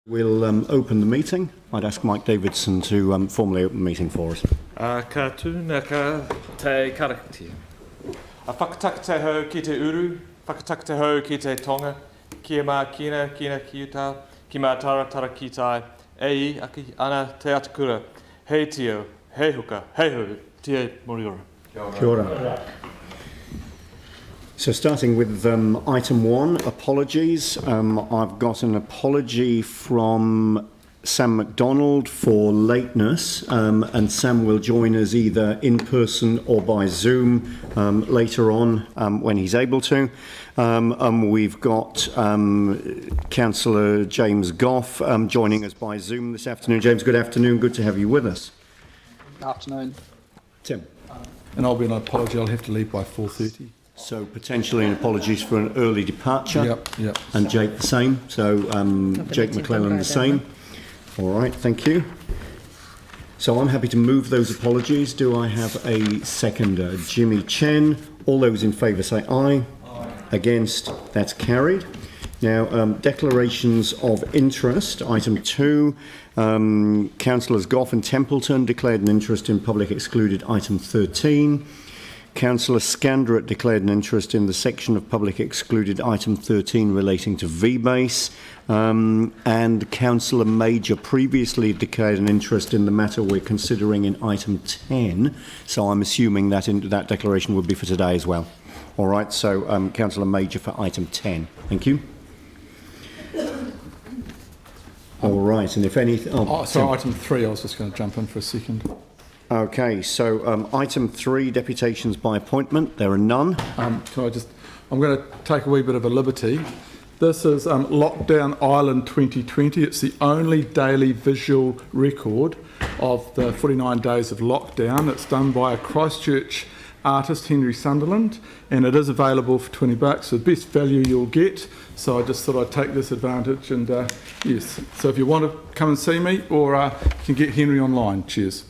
We'll open the meeting. I'd ask Mike Davidson to formally open the meeting for us. Ka tūna ka te karakati. Whakatakate hau ki te uru, whakatakate hau ki te tonga, kia mā kina ki uta, ki mā tara ki tai, ei aki ana te atakura, hei tio, hei huka, hei hu, tie moriora. Kia ora. So starting with item 1, apologies. I've got an apology from Sam MacDonald for lateness, and Sam will join us either in person or by Zoom later on when he's able to. We've got Councillor James Goff joining us by Zoom this afternoon. James, good afternoon. Good to have you with us. Good afternoon. Tim. And I'll be an apology. I'll have to leave by 4:30. So potentially an apologies for an early departure. Yep. And Jake the same. So Jake McClellan the same. All right, thank you. So I'm happy to move those apologies. Do I have a seconder? Jimmy Chen. All those in favour say aye. Aye. Against, that's carried. Now, declarations of interest. Item 2, Councillors Goff and Templeton declared an interest in public excluded item 13. Councillor Scandrett declared an interest in the section of public excluded item 13 relating to VBase, and Councillor Major previously declared an interest in the matter we're considering in item 10, so I'm assuming that that declaration would be for today as well. All right, so Councillor Major for item 10. Thank you. All right, and if anything... Sorry, item 3, I was just going to jump in for a second. Okay, so item 3, deputations by appointment. There are none. I'm going to take a wee bit of a liberty. This is Lockdown Island 2020. It's the only daily visual record of the 49 days of lockdown. It's done by a Christchurch artist, Henry Sunderland, and it is available for $20. The best value you'll get. So I just thought I'd take this advantage, and yes. So if you want to come and see me, or you can get Henry online. Cheers.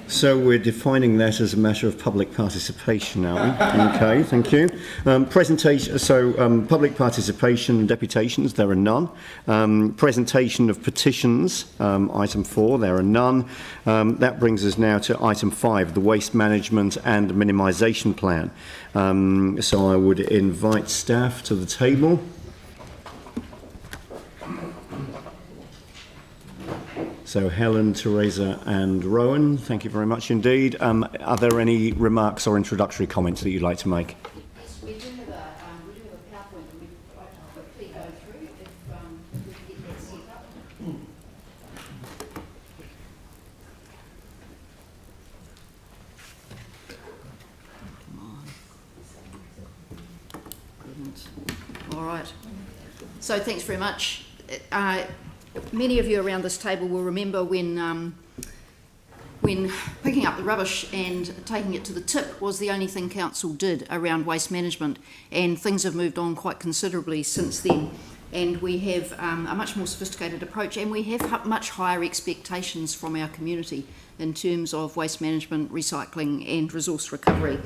So we're defining that as a matter of public participation, are we? Okay, thank you. Presentation. So public participation, deputations, there are none. Presentation of petitions, item 4, there are none. That brings us now to item 5, the waste management and minimisation plan. So I would invite staff to the table. So Helen, Teresa and Rowan, thank you very much indeed. Are there any remarks or introductory comments that you'd like to make? Yes, we do have a PowerPoint that we'd quickly go through if we can get that set up. All right. So thanks very much. Many of you around this table will remember when picking up the rubbish and taking it to the tip was the only thing council did around waste management, and things have moved on quite considerably since then, and we have a much more sophisticated approach, and we have much higher expectations from our community in terms of waste management, recycling and resource recovery.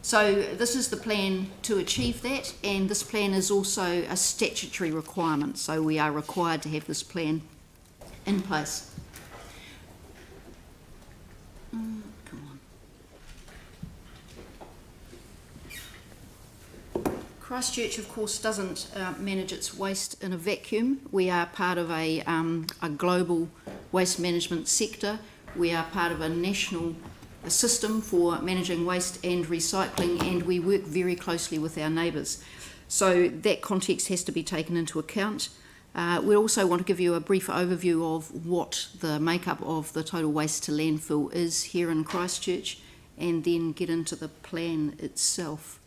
So this is the plan to achieve that, and this plan is also a statutory requirement, so we are required to have this plan in place. Come on. Christchurch, of course, doesn't manage its waste in a vacuum. We are part of a global waste management sector. We are part of a national system for managing waste and recycling, and we work very closely with our neighbours. So that context has to be taken into account. We also want to give you a brief overview of what the makeup of the total waste to landfill is here in Christchurch, and then get into the plan itself.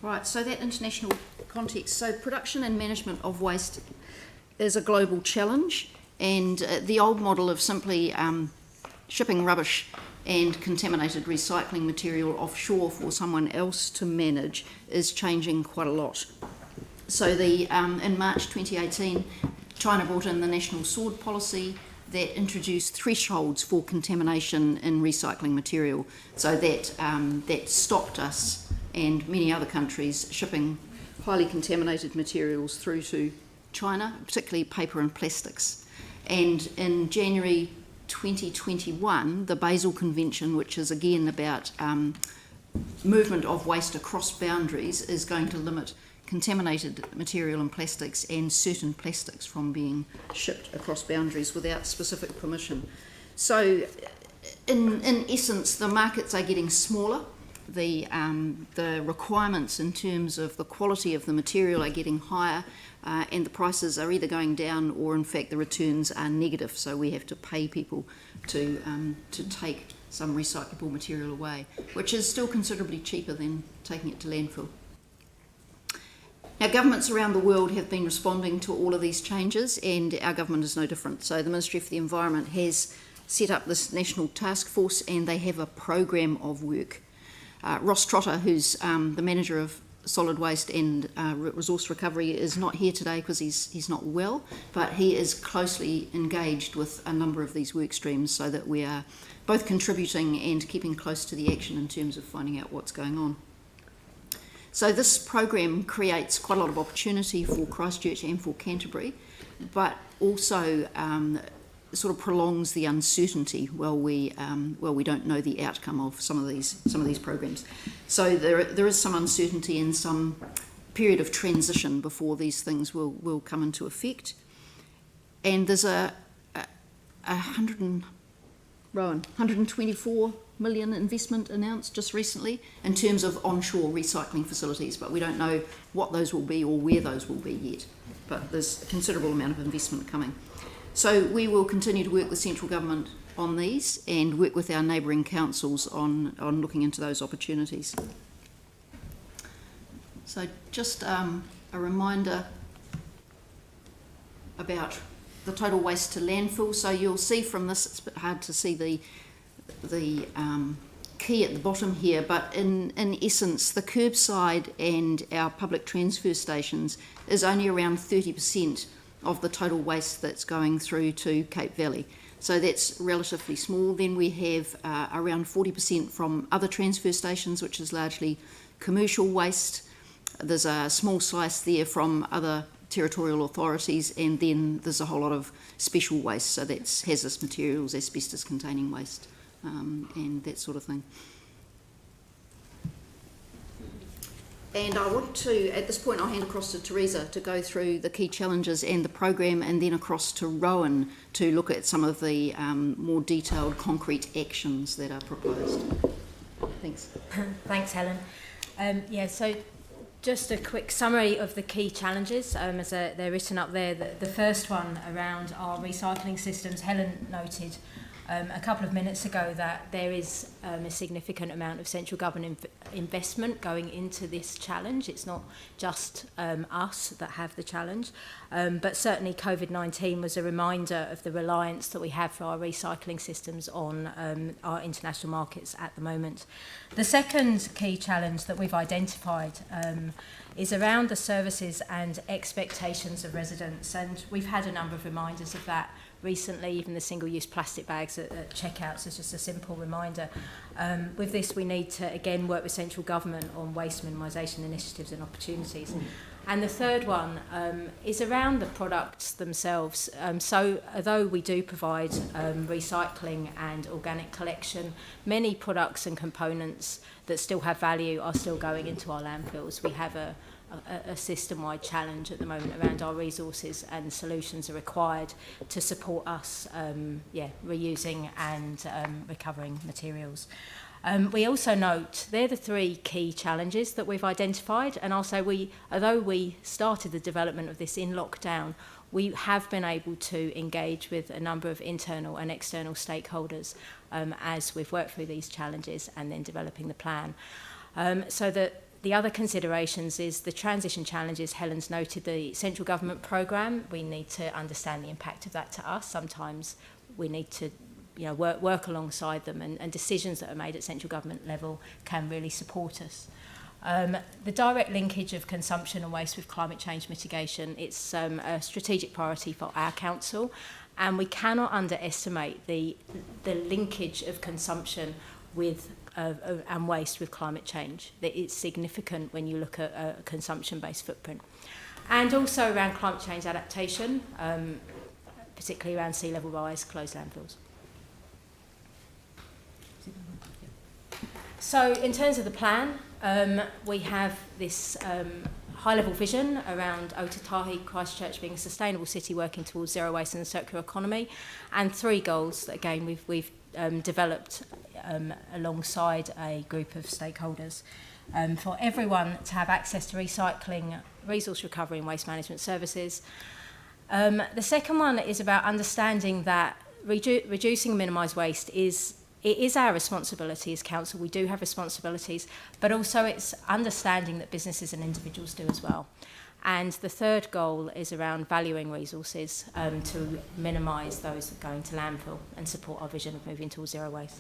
Right, so that international context. So production and management of waste is a global challenge. And the old model of simply shipping rubbish and contaminated recycling material offshore for someone else to manage is changing quite a lot. So in March 2018, China brought in the National Sword Policy. that introduced thresholds for contamination in recycling material, so that that stopped us and many other countries shipping highly contaminated materials through to China, particularly paper and plastics. And in January 2021, the Basel Convention, which is again about movement of waste across boundaries, is going to limit contaminated material and plastics and certain plastics from being shipped across boundaries without specific permission. So in essence, the markets are getting smaller. The requirements in terms of the quality of the material are getting higher, and the prices are either going down or in fact the returns are negative, so we have to pay people to take some recyclable material away, which is still considerably cheaper than taking it to landfill. Now, governments around the world have been responding to all of these changes, and our government is no different. So the Ministry for the Environment has set up this national task force, and they have a program of work. Ross Trotter, who's the manager of solid waste and resource recovery, is not here today because he's not well, but he is closely engaged with a number of these work streams so that we are both contributing and keeping close to the action in terms of finding out what's going on. So this program creates quite a lot of opportunity for Christchurch and for Canterbury, but also sort of prolongs the uncertainty while we don't know the outcome of some of these programs. So there is some uncertainty and some period of transition before these things will come into effect. And there's a 124 million investment announced just recently in terms of onshore recycling facilities, but we don't know what those will be or where those will be yet. But there's a considerable amount of investment coming. So we will continue to work with central government on these and work with our neighbouring councils on looking into those opportunities. So just a reminder about the total waste to landfill. So you'll see from this, it's a bit hard to see the key at the bottom here, but in essence, the curbside and our public transfer stations is only around 30% of the total waste that's going through to Cape Valley. So that's relatively small. Then we have around 40% from other transfer stations, which is largely commercial waste. There's a small slice there from other territorial authorities, and then there's a whole lot of special waste, so that's hazardous materials, asbestos containing waste, and that sort of thing. And I want to, at this point, I'll hand across to Teresa to go through the key challenges and the program, and then across to Rowan to look at some of the more detailed, concrete actions that are proposed. Thanks. Thanks, Helen. So just a quick summary of the key challenges, as they're written up there. The first one around our recycling systems. Helen noted a couple of minutes ago that there is a significant amount of central government investment going into this challenge. It's not just us that have the challenge, but certainly COVID-19 was a reminder of the reliance that we have for our recycling systems on our international markets at the moment. The second key challenge that we've identified is around the services and expectations of residents, and we've had a number of reminders of that recently. Even the single-use plastic bags at checkouts is just a simple reminder. With this, we need to again work with central government on waste minimisation initiatives and opportunities. And the third one is around the products themselves. So although we do provide recycling and organic collection, many products and components that still have value are still going into our landfills. We have a system-wide challenge at the moment around our resources, and solutions are required to support us reusing and recovering materials. We also note they're the three key challenges that we've identified, and also although we started the development of this in lockdown, we have been able to engage with a number of internal and external stakeholders as we've worked through these challenges and then developing the plan. So that the other considerations is the transition challenges. Helen's noted the central government programme. We need to understand the impact of that to us. Sometimes we need to work alongside them, and decisions that are made at central government level can really support us. The direct linkage of consumption and waste with climate change mitigation, it's a strategic priority for our council, And we cannot underestimate the linkage of consumption with and waste with climate change. That it's significant when you look at a consumption-based footprint. And also around climate change adaptation, particularly around sea level rise, closed landfills. So in terms of the plan, we have this high-level vision around Otatahi, Christchurch being a sustainable city working towards zero waste and a circular economy, and 3 goals that, again, we've developed alongside a group of stakeholders for everyone to have access to recycling, resource recovery and waste management services. The second one is about understanding that reducing and minimise waste is our responsibility as council. We do have responsibilities, but also it's understanding that businesses and individuals do as well. And the third goal is around valuing resources to minimise those that go into landfill and support our vision of moving towards zero waste.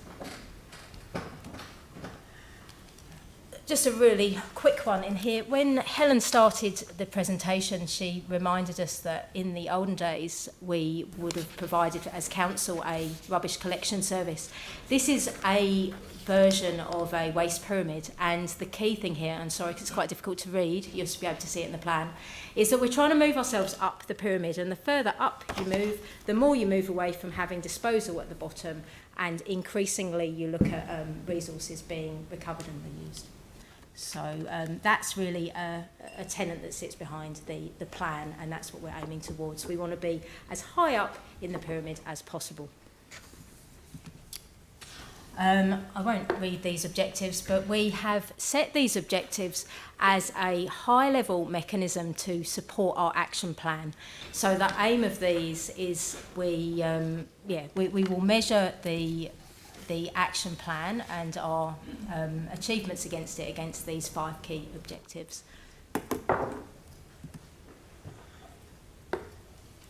Just a really quick one in here. When Helen started the presentation, she reminded us that in the olden days we would have provided as council a rubbish collection service. This is a version of a waste pyramid, and the key thing here, and sorry because it's quite difficult to read, you'll be able to see it in the plan, is that we're trying to move ourselves up the pyramid, and the further up you move, the more you move away from having disposal at the bottom, and increasingly you look at resources being recovered and reused. So that's really a tenet that sits behind the plan, and that's what we're aiming towards. We want to be as high up in the pyramid as possible. I won't read these objectives, but we have set these objectives as a high-level mechanism to support our action plan. So the aim of these is we will measure the action plan and our achievements against it against these 5 key objectives.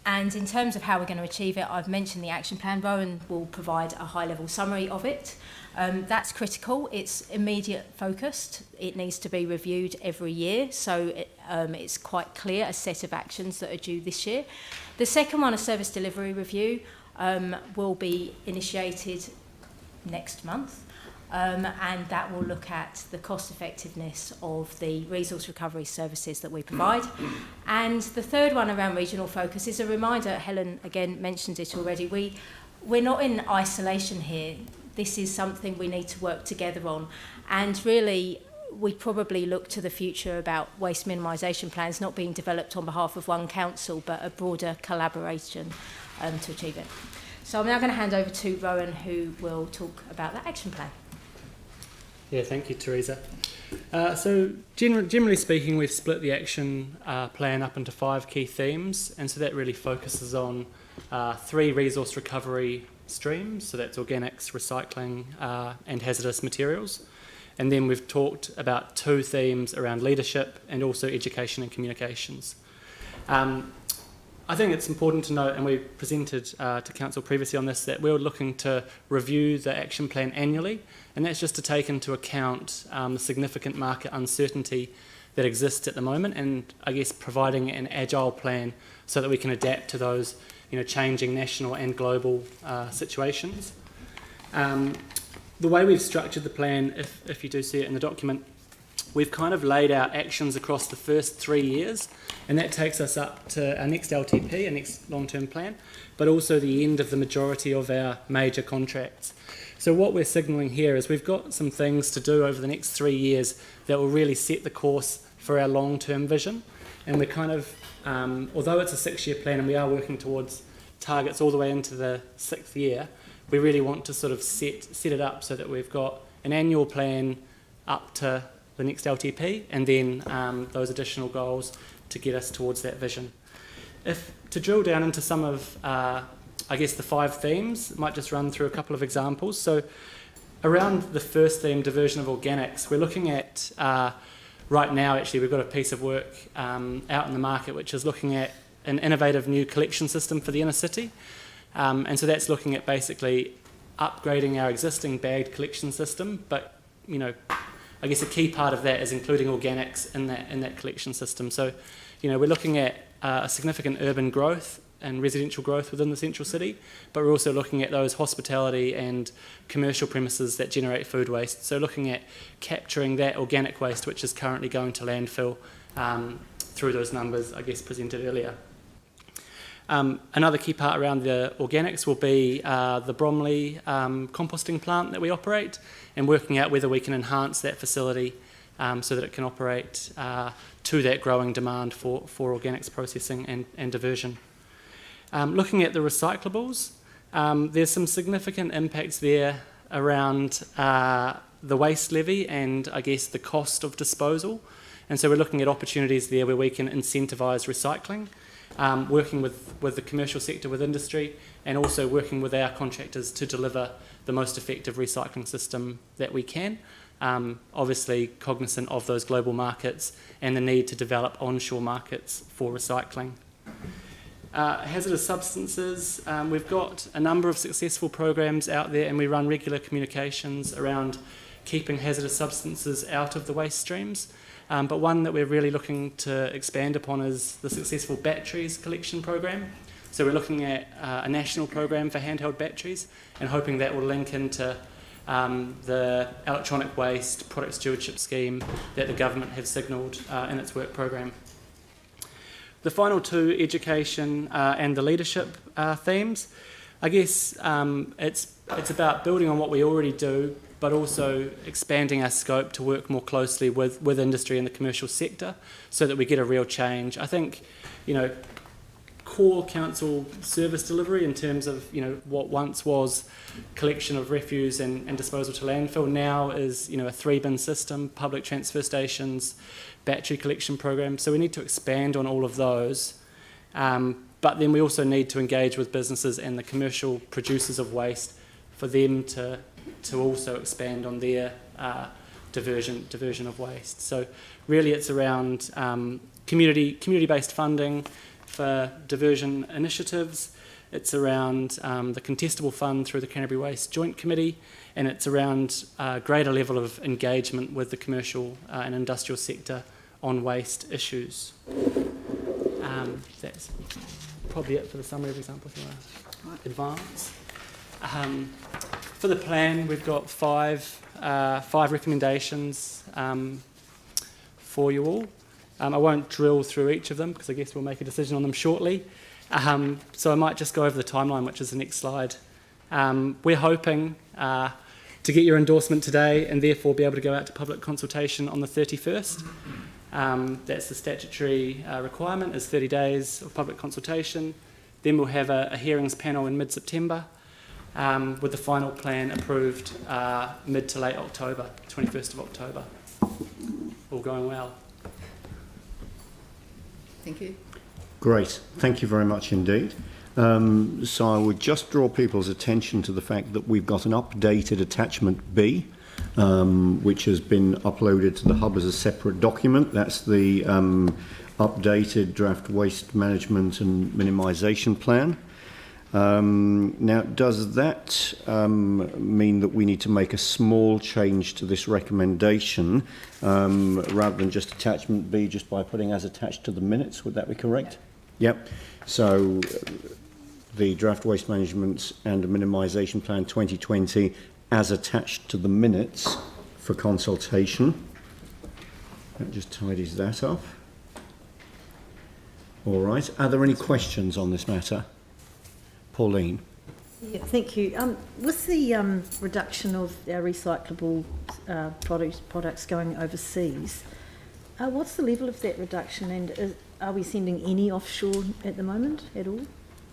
And in terms of how we're going to achieve it, I've mentioned the action plan. Rowan will provide a high-level summary of it. That's critical. It's immediate focused. It needs to be reviewed every year, so it's quite clear a set of actions that are due this year. The second one, a service delivery review, will be initiated next month, and that will look at the cost effectiveness of the resource recovery services that we provide. And the third one around regional focus is a reminder, Helen again mentioned it already, we're not in isolation here. This is something we need to work together on, and really we probably look to the future about waste minimisation plans not being developed on behalf of one council but a broader collaboration to achieve it. So I'm now going to hand over to Rowan, who will talk about the action plan. Yeah, thank you, Teresa. So generally speaking, we've split the action plan up into 5 key themes, and so that really focuses on 3 resource recovery streams, so that's organics, recycling and hazardous materials. And then we've talked about 2 themes around leadership and also education and communications. I think it's important to note, and we presented to Council previously on this, that we're looking to review the action plan annually, and that's just to take into account the significant market uncertainty that exists at the moment, and I guess providing an agile plan so that we can adapt to those changing national and global situations. The way we've structured the plan, if you do see it in the document, we've kind of laid out actions across the first 3 years, and that takes us up to our next LTP, our next long-term plan, but also the end of the majority of our major contracts. So what we're signalling here is we've got some things to do over the next 3 years that will really set the course for our long-term vision, and we're kind of, although it's a 6-year plan and we are working towards targets all the way into the 6th year, we really want to sort of set it up so that we've got an annual plan up to the next LTP, and then those additional goals to get us towards that vision. To drill down into some of, I guess, the 5 themes, I might just run through a couple of examples. So around the first theme, diversion of organics, we're looking at, right now actually, we've got a piece of work out in the market which is looking at an innovative new collection system for the inner city. And so that's looking at basically upgrading our existing bagged collection system, but I guess a key part of that is including organics in that collection system. So, we're looking at a significant urban growth and residential growth within the central city, but we're also looking at those hospitality and commercial premises that generate food waste. So looking at capturing that organic waste which is currently going to landfill through those numbers, I guess, presented earlier. Another key part around the organics will be the Bromley composting plant that we operate, and working out whether we can enhance that facility so that it can operate to that growing demand for organics processing and diversion. Looking at the recyclables, there's some significant impacts there around the waste levy and, I guess, the cost of disposal. And so we're looking at opportunities there where we can incentivise recycling, working with the commercial sector, with industry, and also working with our contractors to deliver the most effective recycling system that we can. Obviously cognizant of those global markets and the need to develop onshore markets for recycling. Hazardous substances, we've got a number of successful programs out there, and we run regular communications around keeping hazardous substances out of the waste streams. But one that we're really looking to expand upon is the successful batteries collection program. So we're looking at a national program for handheld batteries and hoping that will link into the electronic waste product stewardship scheme that the government have signalled in its work program. The final two, education and the leadership themes, I guess it's about building on what we already do, but also expanding our scope to work more closely with industry and the commercial sector so that we get a real change. I think, core council service delivery in terms of, what once was collection of refuse and disposal to landfill now is, a 3-bin system, public transfer stations, battery collection program. So we need to expand on all of those. But then we also need to engage with businesses and the commercial producers of waste for them to also expand on their diversion of waste. So really it's around community-based funding for diversion initiatives. It's around the contestable fund through the Canterbury Waste Joint Committee, and it's around a greater level of engagement with the commercial and industrial sector on waste issues. That's probably it for the summary of example if you want to advance. For the plan, we've got five recommendations for you all. I won't drill through each of them because I guess we'll make a decision on them shortly. So I might just go over the timeline, which is the next slide. We're hoping to get your endorsement today and therefore be able to go out to public consultation on the 31st. That's the statutory requirement, is 30 days of public consultation. Then we'll have a hearings panel in mid-September with the final plan approved mid to late October, 21st of October. All going well. Thank you. Great. Thank you very much indeed. So I would just draw people's attention to the fact that we've got an updated attachment B, which has been uploaded to the hub as a separate document. That's the updated draft waste management and minimisation plan. Now, does that mean that we need to make a small change to this recommendation rather than just attachment B, just by putting as attached to the minutes? Would that be correct? Yep. So the draft waste management and minimisation plan 2020 as attached to the minutes for consultation. That just tidies that up. All right. Are there any questions on this matter? Pauline. Yeah, thank you. With the reduction of our recyclable products going overseas, what's the level of that reduction, and are we sending any offshore at the moment at all?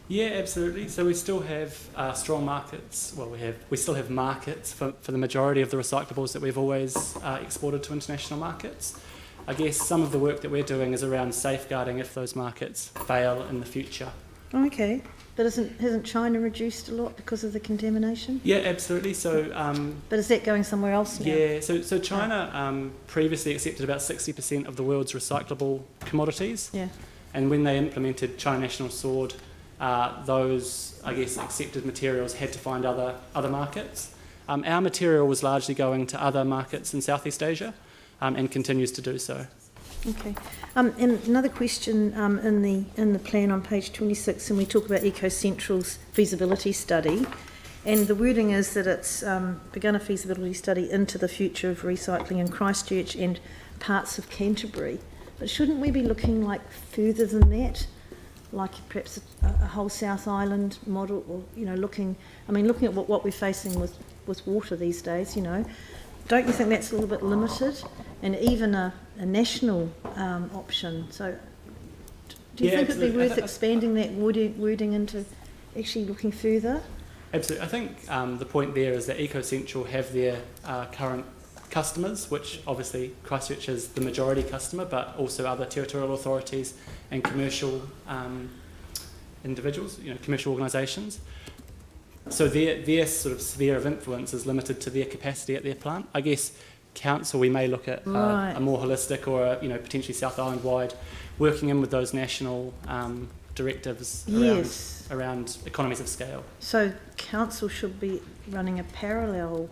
Yeah, absolutely. So we still have strong markets. Well, we still have markets for the majority of the recyclables that we've always exported to international markets. I guess some of the work that we're doing is around safeguarding if those markets fail in the future. Oh, okay. But hasn't China reduced a lot because of the contamination? Yeah, absolutely. So, but is that going somewhere else now? Yeah. So China previously accepted about 60% of the world's recyclable commodities. Yeah. And when they implemented China National Sword, those, I guess, accepted materials had to find other markets. Our material was largely going to other markets in Southeast Asia, and continues to do so. Okay. And another question in the plan on page 26, and we talk about EcoCentral's feasibility study, and the wording is that it's begun a feasibility study into the future of recycling in Christchurch and parts of Canterbury. But shouldn't we be looking like further than that, like perhaps a whole South Island model, or looking at what we're facing with water these days, Don't you think that's a little bit limited? And even a national option. So do you think it'd be worth expanding that wording into actually looking further? Absolutely. I think the point there is that EcoCentral have their current customers, which obviously Christchurch is the majority customer, but also other territorial authorities and commercial individuals, commercial organisations. So their sort of sphere of influence is limited to their capacity at their plant. I guess council, we may look at a more holistic or potentially South Island wide, working in with those national directives around economies of scale. So council should be running a parallel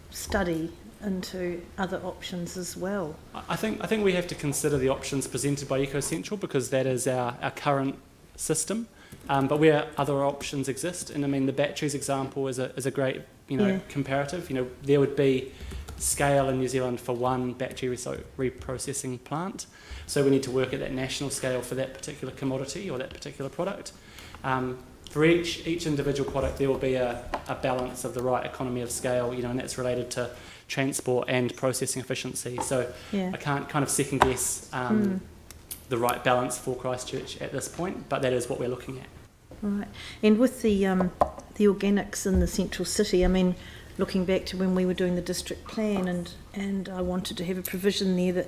study into other options as well. I think we have to consider the options presented by EcoCentral because that is our current system. But where other options exist, and I mean the batteries example is a great comparative. There would be scale in New Zealand for one battery reprocessing plant, so we need to work at that national scale for that particular commodity or that particular product. For each individual product, there will be a balance of the right economy of scale, and that's related to transport and processing efficiency. So I can't kind of second guess the right balance for Christchurch at this point, but that is what we're looking at. Right. And with the organics in the central city, I mean, looking back to when we were doing the district plan, and I wanted to have a provision there that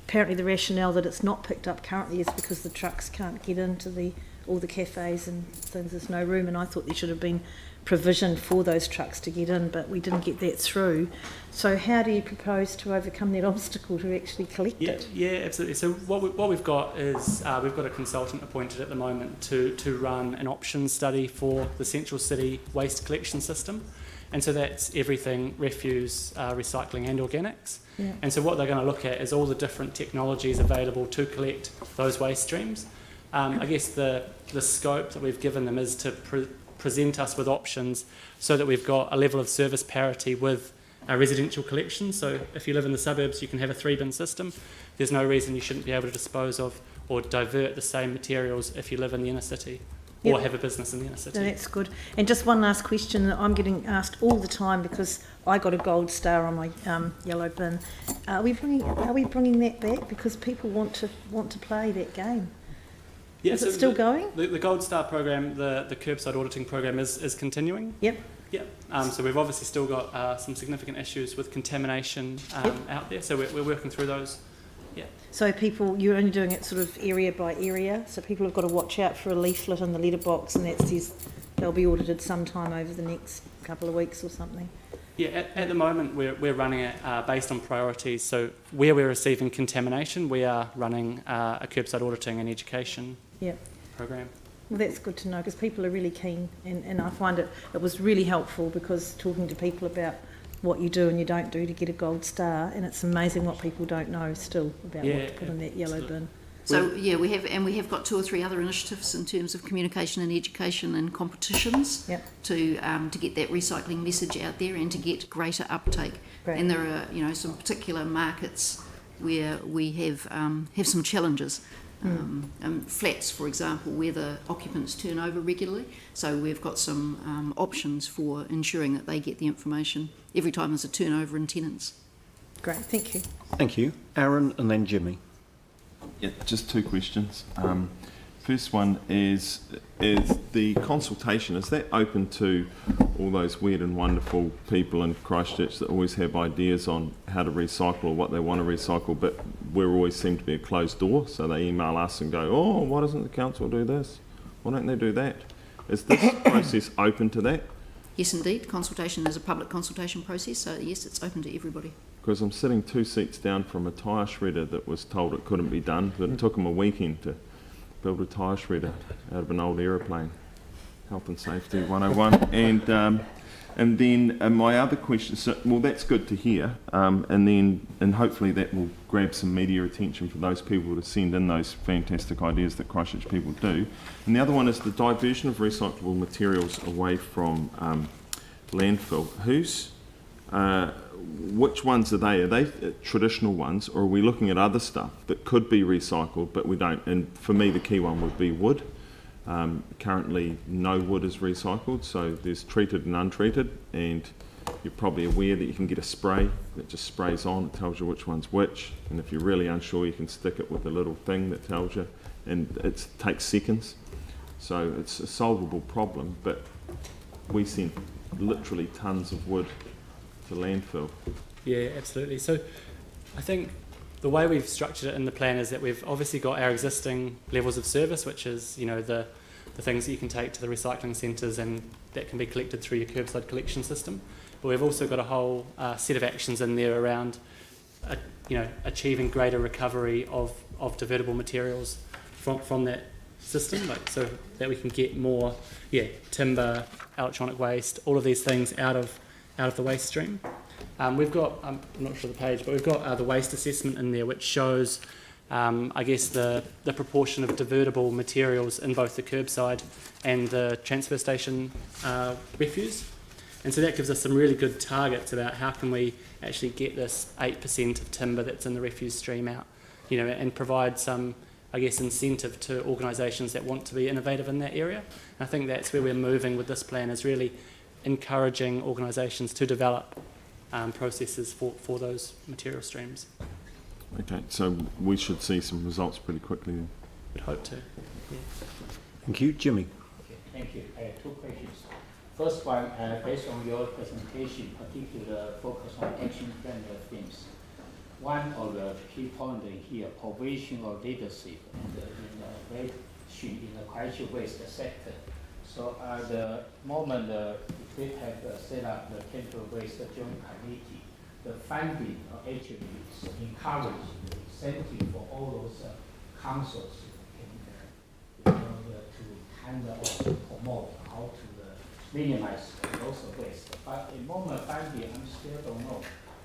apparently the rationale that it's not picked up currently is because the trucks can't get into all the cafes and things, there's no room, and I thought there should have been provision for those trucks to get in, but we didn't get that through. So how do you propose to overcome that obstacle to actually collect it? Yeah, absolutely. So what we've got is we've got a consultant appointed at the moment to run an options study for the central city waste collection system, and so that's everything refuse, recycling and organics. Yeah. And so what they're going to look at is all the different technologies available to collect those waste streams. I guess the scope that we've given them is to present us with options so that we've got a level of service parity with residential collection. So if you live in the suburbs, you can have a 3-bin system. There's no reason you shouldn't be able to dispose of or divert the same materials if you live in the inner city or have a business in the inner city. No, that's good. And just one last question that I'm getting asked all the time because I got a gold star on my yellow bin. Are we bringing that back because people want to play that game? Yeah, is it still going? The Gold Star program, the Curbside Auditing program is continuing. Yep. So we've obviously still got some significant issues with contamination out there, so we're working through those. Yeah. So you're only doing it sort of area by area, so people have got to watch out for a leaflet in the letterbox and that says they'll be audited sometime over the next couple of weeks or something. Yeah, at the moment we're running it based on priorities. So where we're receiving contamination, we are running a curbside auditing and education program. Well, that's good to know because people are really keen, and I find it was really helpful because talking to people about what you do and you don't do to get a gold star, and it's amazing what people don't know still about what to put in that yellow bin. So we have got 2 or 3 other initiatives in terms of communication and education and competitions to get that recycling message out there and to get greater uptake. Great. And there are some particular markets where we have some challenges. Flats, for example, where the occupants turn over regularly. So we've got some options for ensuring that they get the information every time there's a turnover in tenants. Great, thank you. Thank you. Aaron and then Jimmy. Yeah, just 2 questions. First one is the consultation, is that open to all those weird and wonderful people in Christchurch that always have ideas on how to recycle or what they want to recycle, but we always seem to be a closed door, so they email us and go, oh, why doesn't the council do this? Why don't they do that? Is this process open to that? Yes, indeed. Consultation is a public consultation process, so yes, it's open to everybody. Because I'm sitting 2 seats down from a tyre shredder that was told it couldn't be done, but it took them a weekend to build a tyre shredder out of an old aeroplane. Health and Safety 101. And And then my other question, so, well, that's good to hear, and hopefully that will grab some media attention for those people to send in those fantastic ideas that Christchurch people do. And the other one is the diversion of recyclable materials away from landfill. Which ones are they? Are they traditional ones, or are we looking at other stuff that could be recycled but we don't? And for me, the key one would be wood. Currently, no wood is recycled, so there's treated and untreated, and you're probably aware that you can get a spray that just sprays on, it tells you which one's which, and if you're really unsure, you can stick it with a little thing that tells you, and it takes seconds. So it's a solvable problem, but we send literally tons of wood to landfill. Yeah, absolutely. So I think the way we've structured it in the plan is that we've obviously got our existing levels of service, which is, you know, the things that you can take to the recycling centres and that can be collected through your curbside collection system. But we've also got a whole set of actions in there around, achieving greater recovery of divertible materials from that system, like so that we can get more, timber, electronic waste, all of these things out of the waste stream. We've got, I'm not sure the page, but we've got the waste assessment in there, which shows, the proportion of divertible materials in both the curbside and the transfer station refuse. And so that gives us some really good targets about how can we actually get this 8% of timber that's in the refuse stream out, and provide some, incentive to organisations that want to be innovative in that area. And I think that's where we're moving with this plan, is really encouraging organisations to develop processes for those material streams. Okay, so we should see some results pretty quickly then. Would hope to. Yeah. Thank you. Jimmy. Okay, thank you. I have two questions. First one, based on your presentation, particular focus on action plan themes. One of the key points here, provision of leadership in the Christchurch waste sector. So at the moment, we have set up the Temporary Waste Joint Committee. The funding actually is encouraging the incentive for all those councils to handle or promote how to minimize those waste. But at the moment, funding, I still don't know.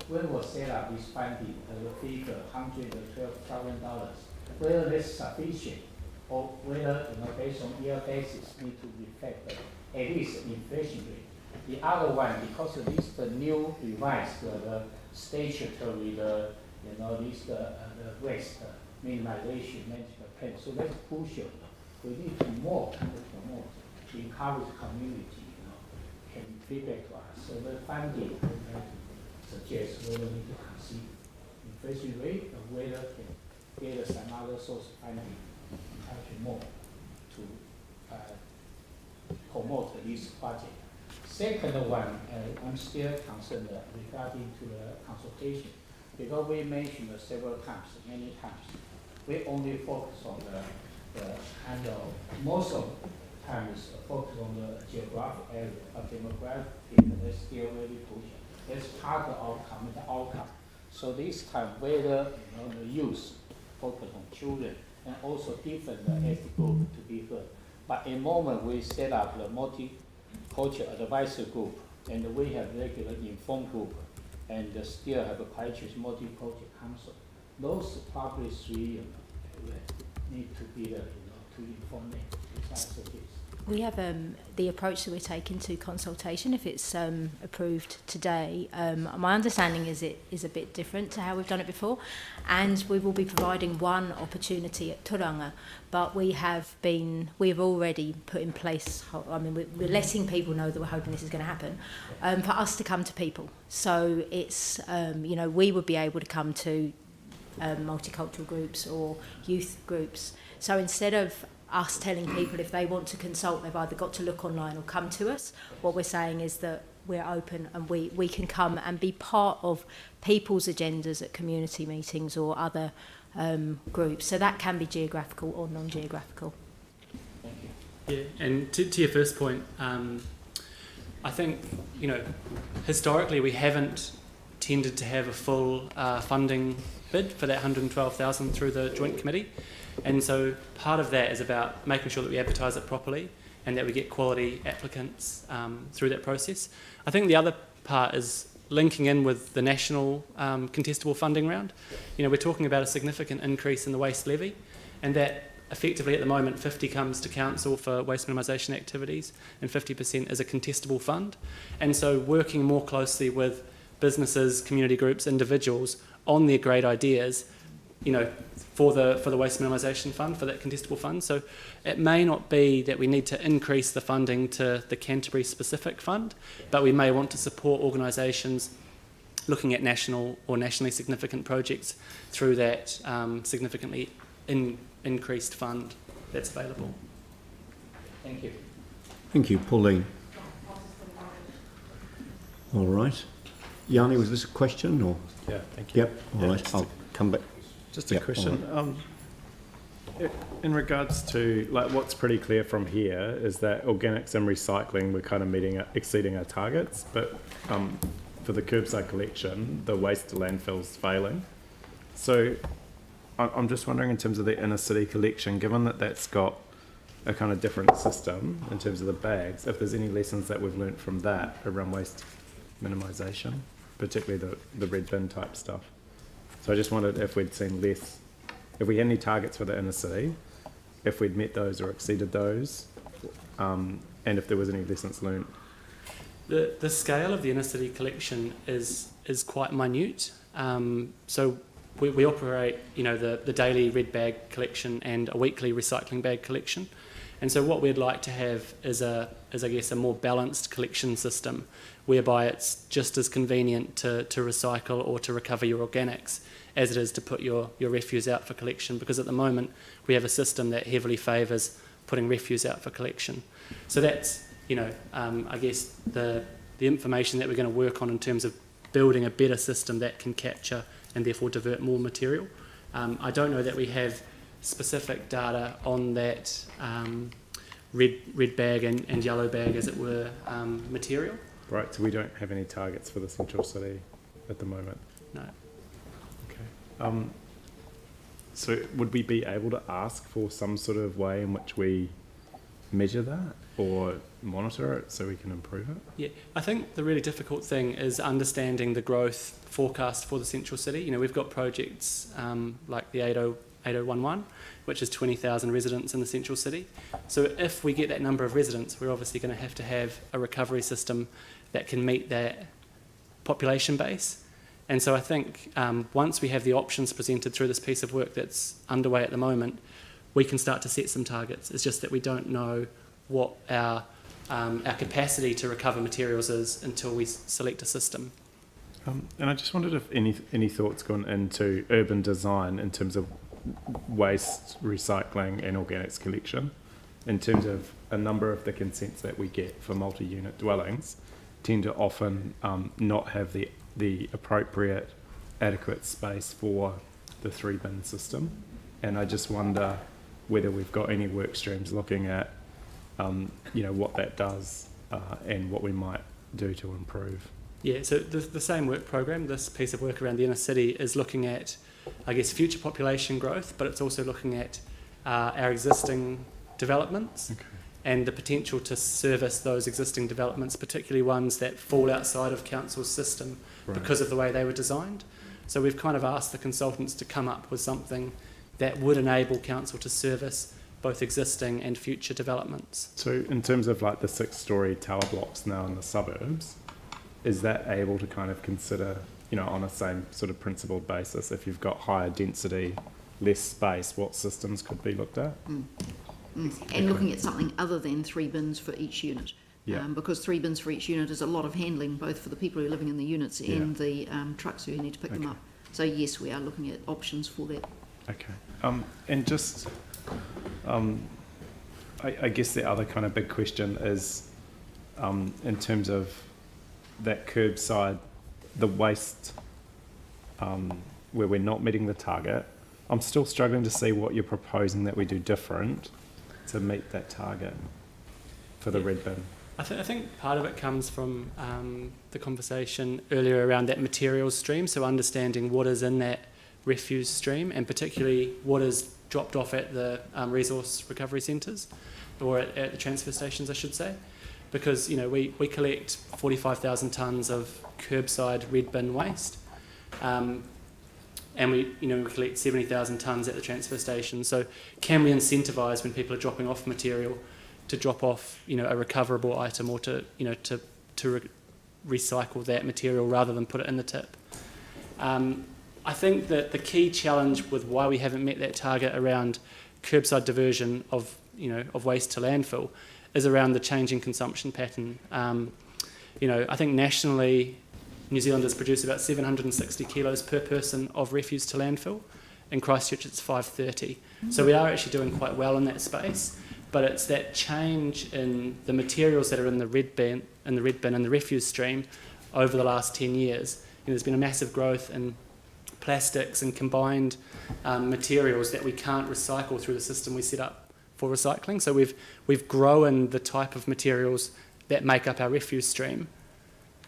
When we set up this funding, the figure $112,000, whether that's sufficient, or whether, based on year basis, need to reflect at least inflation rate. The other one, because this the new revised the statutory the waste minimization management plan. So that's crucial. We need to more to promote, to encourage community, can feedback to us. So the funding suggests whether we need to consider inflation rate or whether can get some other source of funding. More to promote this project. Second one, I'm still concerned regarding to the consultation, because we mentioned several times, many times, we only focus on the kind of, most of the times focus on the geographic area, but demographic is still very crucial. That's part of the outcome. So this time, whether the youth focus on children, and also different ethnic group to be heard. But in the moment we set up the multicultural advisory group, and we have regular informed group, and still have a Christchurch multicultural council. Those probably three need to be there, to inform them. If that's the case. We have the approach that we're taking to consultation, if it's approved today. My understanding is it is a bit different to how we've done it before, and we will be providing one opportunity at Turanga, but we have already put in place, we're letting people know that we're hoping this is going to happen, for us to come to people. So it's, we would be able to come to multicultural groups or youth groups. So instead of us telling people if they want to consult, they've either got to look online or come to us. What we're saying is that we're open and we can come and be part of people's agendas at community meetings or other groups. So that can be geographical or non-geographical. Thank you. Yeah, and to your first point, I think, historically we haven't tended to have a full funding bid for that 112,000 through the joint committee. And so part of that is about making sure that we advertise it properly and that we get quality applicants through that process. I think the other part is linking in with the national contestable funding round. You know, we're talking about a significant increase in the waste levy, and that effectively at the moment 50 comes to council for waste minimisation activities and 50% is a contestable fund. And so working more closely with businesses, community groups, individuals on their great ideas, you know, for the waste minimisation fund, for that contestable fund. So it may not be that we need to increase the funding to the Canterbury specific fund, but we may want to support organisations looking at national or nationally significant projects through that significantly increased fund that's available. Thank you. Thank you, Pauline. All right. Yanni, was this a question or? Yeah, thank you. Yep. All right. I'll come back. Just a Yep, question. In regards to, like, what's pretty clear from here is that organics and recycling, we're kind of exceeding our targets, but for the curbside collection, the waste to landfill's failing. So I'm just wondering, in terms of the inner city collection, given that that's got a kind of different system in terms of the bags, if there's any lessons that we've learnt from that around waste minimisation, particularly the red bin type stuff. So I just wondered if we'd seen less, if we had any targets for the inner city, if we'd met those or exceeded those, and if there was any lessons learned. The scale of the inner city collection is quite minute. So we operate, you know, the daily red bag collection and a weekly recycling bag collection. And so what we'd like to have is I guess a more balanced collection system, whereby it's just as convenient to recycle or to recover your organics as it is to put your refuse out for collection, because at the moment we have a system that heavily favours putting refuse out for collection. So that's, you know, I guess the information that we're going to work on in terms of building a better system that can capture and therefore divert more material. I don't know that we have specific data on that red bag and yellow bag, as it were, material. Right, so we don't have any targets for the central city at the moment? No. Okay. So would we be able to ask for some sort of way in which we measure that or monitor it so we can improve it? Yeah, I think the really difficult thing is understanding the growth forecast for the central city. You know, we've got projects like the 8011, which is 20,000 residents in the central city. So if we get that number of residents, we're obviously going to have a recovery system that can meet that population base. And so I think once we have the options presented through this piece of work that's underway at the moment, we can start to set some targets. It's just that we don't know what our capacity to recover materials is until we select a system. And I just wondered if any thoughts gone into urban design in terms of waste, recycling and organics collection, in terms of a number of the consents that we get for multi-unit dwellings tend to often not have the appropriate adequate space for the 3-bin system. And I just wonder whether we've got any work streams looking at you know, what that does and what we might do to improve. Yeah, so the same work program, this piece of work around the inner city, is looking at, I guess, future population growth, but it's also looking at our existing developments and the potential to service those existing developments, particularly ones that fall outside of council's system because of the way they were designed. So we've kind of asked the consultants to come up with something that would enable council to service both existing and future developments. So in terms of like the 6-storey tower blocks now in the suburbs, is that able to kind of consider, you know, on a same sort of principled basis, if you've got higher density, less space, what systems could be looked at? And looking at something other than 3 bins for each unit. Because 3 bins for each unit is a lot of handling, both for the people who are living in the units and the trucks who need to pick them up. So yes, we are looking at options for that. Okay. And just, I guess the other kind of big question is, in terms of that curbside, the waste, where we're not meeting the target, I'm still struggling to see what you're proposing that we do different to meet that target for the red bin. I think part of it comes from the conversation earlier around that materials stream, so understanding what is in that refuse stream and particularly what is dropped off at the resource recovery centres. or at the transfer stations, I should say, because we collect 45,000 tonnes of curbside red bin waste, and we collect 70,000 tonnes at the transfer station. So can we incentivise when people are dropping off material to drop off a recoverable item, or to recycle that material rather than put it in the tip? I think that the key challenge with why we haven't met that target around curbside diversion of waste to landfill is around the changing consumption pattern. I think nationally, New Zealanders produce about 760 kilos per person of refuse to landfill. In Christchurch, it's 530. So we are actually doing quite well in that space. But it's that change in the materials that are in the red bin and the refuse stream over the last 10 years. There's been a massive growth in plastics and combined materials that we can't recycle through the system we set up for recycling. So we've grown the type of materials that make up our refuse stream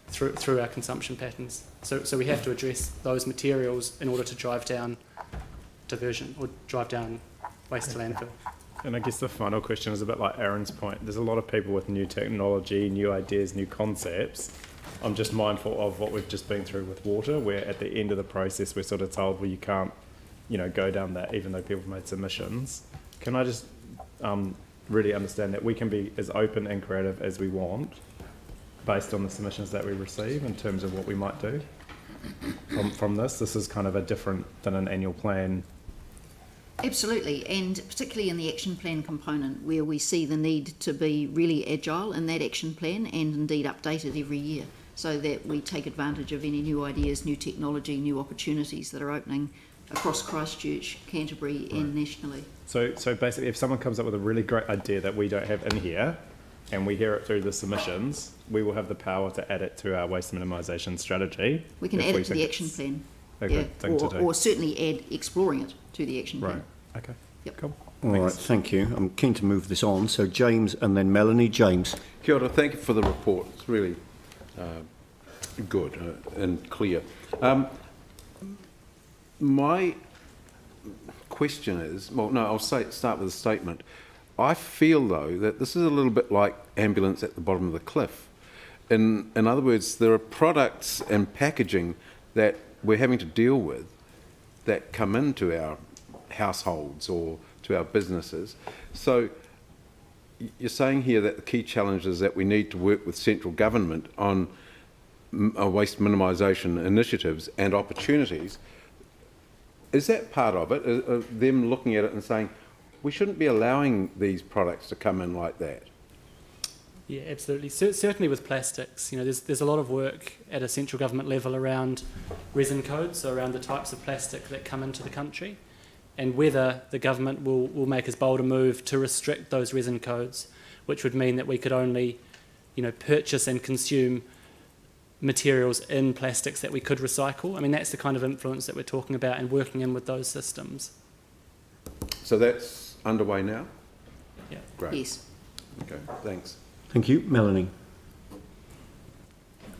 through our consumption patterns. So we have to address those materials in order to drive down diversion or drive down waste to landfill. And I guess the final question is a bit like Aaron's point. There's a lot of people with new technology, new ideas, new concepts. I'm just mindful of what we've just been through with water, where at the end of the process we're sort of told, well, you can't, go down that, even though people have made submissions. Can I just really understand that we can be as open and creative as we want based on the submissions that we receive in terms of what we might do from this? This is kind of a different than an annual plan. Absolutely, and particularly in the action plan component, where we see the need to be really agile in that action plan and indeed update it every year, so that we take advantage of any new ideas, new technology, new opportunities that are opening across Christchurch, Canterbury and nationally. So basically, if someone comes up with a really great idea that we don't have in here, and we hear it through the submissions, we will have the power to add it to our waste minimisation strategy. We can add it to the action plan. A good thing to do. Or certainly add exploring it to the action plan. Right, okay. Yep. Cool. All right, thank you. I'm keen to move this on. So James and then Melanie. James. Kia ora, thank you for the report. It's really good and clear. My question is, I'll start with a statement. I feel, though, that this is a little bit like ambulance at the bottom of the cliff. In other words, there are products and packaging that we're having to deal with that come into our households or to our businesses. So you're saying here that the key challenge is that we need to work with central government on waste minimisation initiatives and opportunities. Is that part of it, them looking at it and saying, we shouldn't be allowing these products to come in like that? Yeah, absolutely. Certainly with plastics, there's a lot of work at a central government level around resin codes, so around the types of plastic that come into the country, and whether the government will make as bold a move to restrict those resin codes, which would mean that we could only, purchase and consume materials in plastics that we could recycle. I mean, that's the kind of influence that we're talking about and working in with those systems. So that's underway now? Yeah. Great. Yes. Okay, thanks. Thank you. Melanie.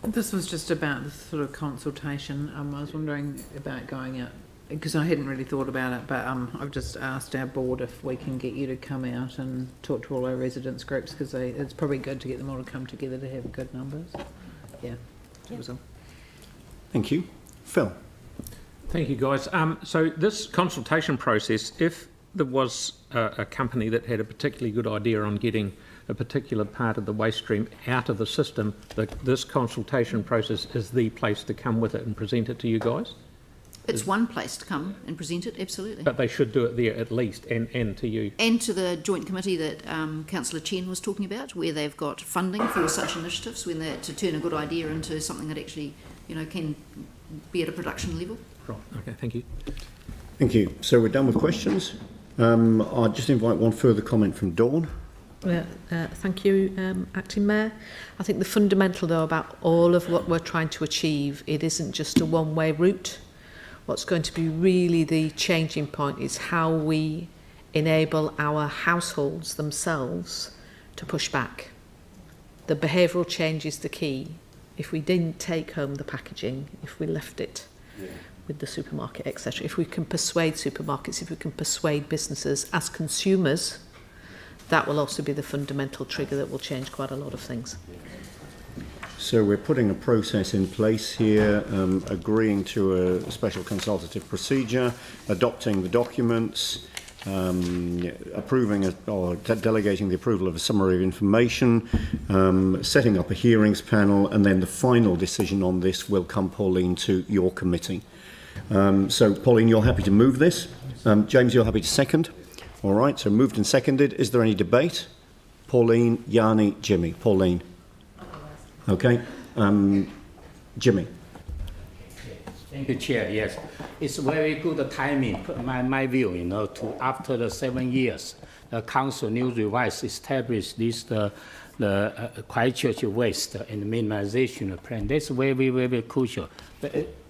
This was just about the sort of consultation. I was wondering about going out, because I hadn't really thought about it, but I've just asked our board if we can get you to come out and talk to all our residents groups, because it's probably good to get them all to come together to have good numbers. Yeah, that was all. Thank you. Phil. Thank you, guys. So this consultation process, if there was a company that had a particularly good idea on getting a particular part of the waste stream out of the system, this consultation process is the place to come with it and present it to you guys? It's one place to come and present it, absolutely. But they should do it there at least, and to you. And to the joint committee that Councillor Chen was talking about, where they've got funding for such initiatives, when they're to turn a good idea into something that actually, can be at a production level. Right, okay, thank you. Thank you. So we're done with questions. I'll just invite one further comment from Dawn. Well, thank you, Acting Mayor. I think the fundamental, though, about all of what we're trying to achieve, it isn't just a one-way route. What's going to be really the changing point is how we enable our households themselves to push back. The behavioural change is the key. If we didn't take home the packaging, if we left it with the supermarket, etc., if we can persuade supermarkets, if we can persuade businesses as consumers that will also be the fundamental trigger that will change quite a lot of things. So we're putting a process in place here, agreeing to a special consultative procedure, adopting the documents, approving or delegating the approval of a summary of information, setting up a hearings panel, and then the final decision on this will come, Pauline, to your committee. So, Pauline, you're happy to move this. James, you're happy to second. All right, so moved and seconded. Is there any debate? Pauline, Yanni, Jimmy. Pauline. Okay. Jimmy. Thank you, Chair. Yes, it's very good timing. My view, to after the 7 years, the council new revise established this the Christchurch waste and minimisation plan. That's very crucial,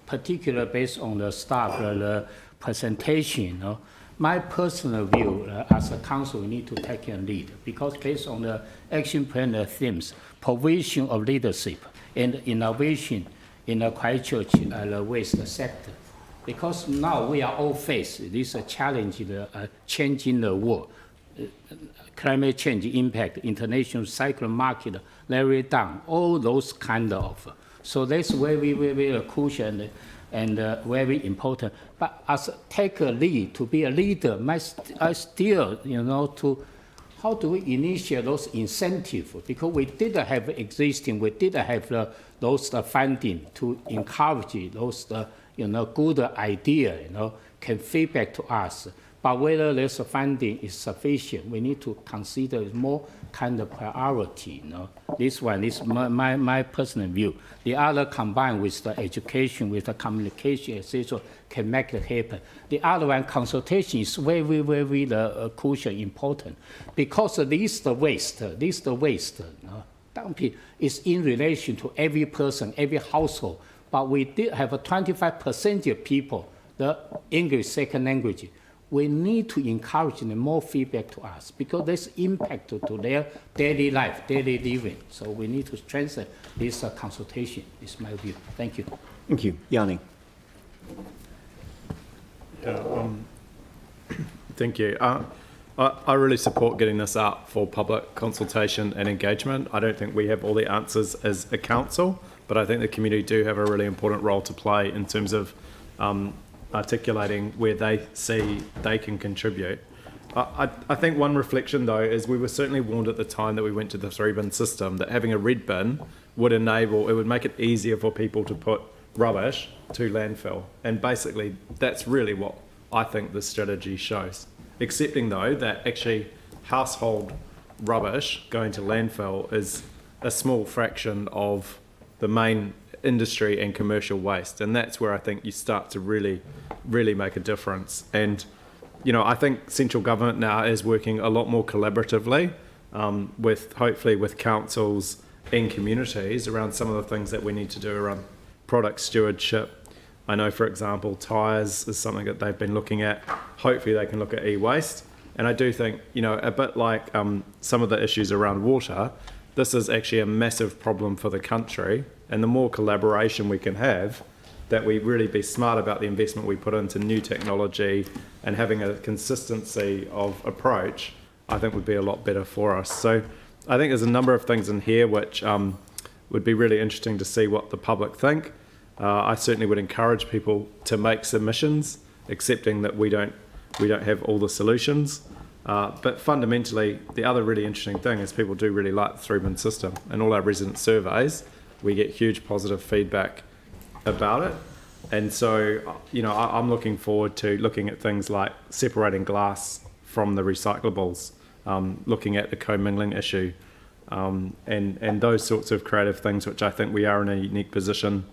particularly based on the staff the presentation. My personal view, as a council, we need to take a lead because based on the action plan themes, provision of leadership and innovation in the Christchurch waste sector. Because now we are all faced this challenge, changing the world, climate change impact, international cycle market, very down, all those kind of. So that's very crucial and very important. But as take a lead, to be a leader, I still, to how do we initiate those incentives? Because we didn't have existing, we didn't have those funding to encourage those, good idea, can feedback to us. But whether this funding is sufficient, we need to consider more kind of priority. This one is my personal view. The other combined with the education, with the communication, etc., can make it happen. The other one, consultation, is very crucial, important, because this the waste, dumping is in relation to every person, every household. But we did have 25% of people, the English second language. We need to encourage them more feedback to us because there's impact to their daily life, daily living. So we need to strengthen this consultation, is my view. Thank you. Thank you. Yanni. Thank you. I really support getting this out for public consultation and engagement. I don't think we have all the answers as a council, but I think the community do have a really important role to play in terms of articulating where they see they can contribute. I think one reflection though is we were certainly warned at the time that we went to the 3-bin system that having a red bin would make it easier for people to put rubbish to landfill, and basically that's really what I think this strategy shows. Accepting though that actually household rubbish going to landfill is a small fraction of the main industry and commercial waste, and that's where I think you start to really make a difference. And I think central government now is working a lot more collaboratively hopefully with councils and communities around some of the things that we need to do around product stewardship. I know, for example, tyres is something that they've been looking at. Hopefully they can look at e-waste, and I do think a bit like some of the issues around water, this is actually a massive problem for the country, and the more collaboration we can have, that we really be smart about the investment we put into new technology and having a consistency of approach, I think would be a lot better for us. So I think there's a number of things in here which would be really interesting to see what the public think. I certainly would encourage people to make submissions, accepting that we don't have all the solutions. But fundamentally, the other really interesting thing is people do really like the 3-bin system. In all our resident surveys, we get huge positive feedback about it. And so, I'm looking forward to looking at things like separating glass from the recyclables, looking at the commingling issue, and those sorts of creative things, which I think we are in a unique position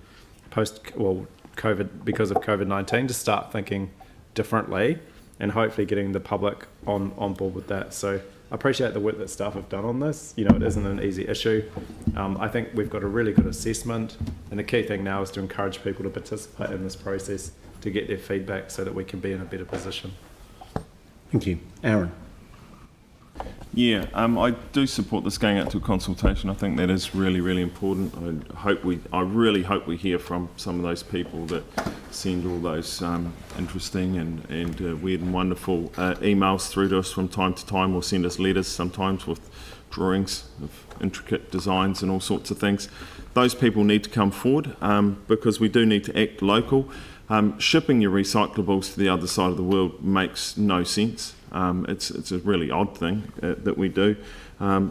COVID, because of COVID-19, to start thinking differently and hopefully getting the public on board with that. So I appreciate the work that staff have done on this. It isn't an easy issue. I think we've got a really good assessment, and the key thing now is to encourage people to participate in this process to get their feedback so that we can be in a better position. Thank you. Aaron. Yeah, I do support this going out to a consultation. I think that is really, really important. I really hope we hear from some of those people that send all those interesting and weird and wonderful emails through to us from time to time, or send us letters sometimes with drawings of intricate designs and all sorts of things. Those people need to come forward because we do need to act local. Shipping your recyclables to the other side of the world makes no sense. It's a really odd thing that we do.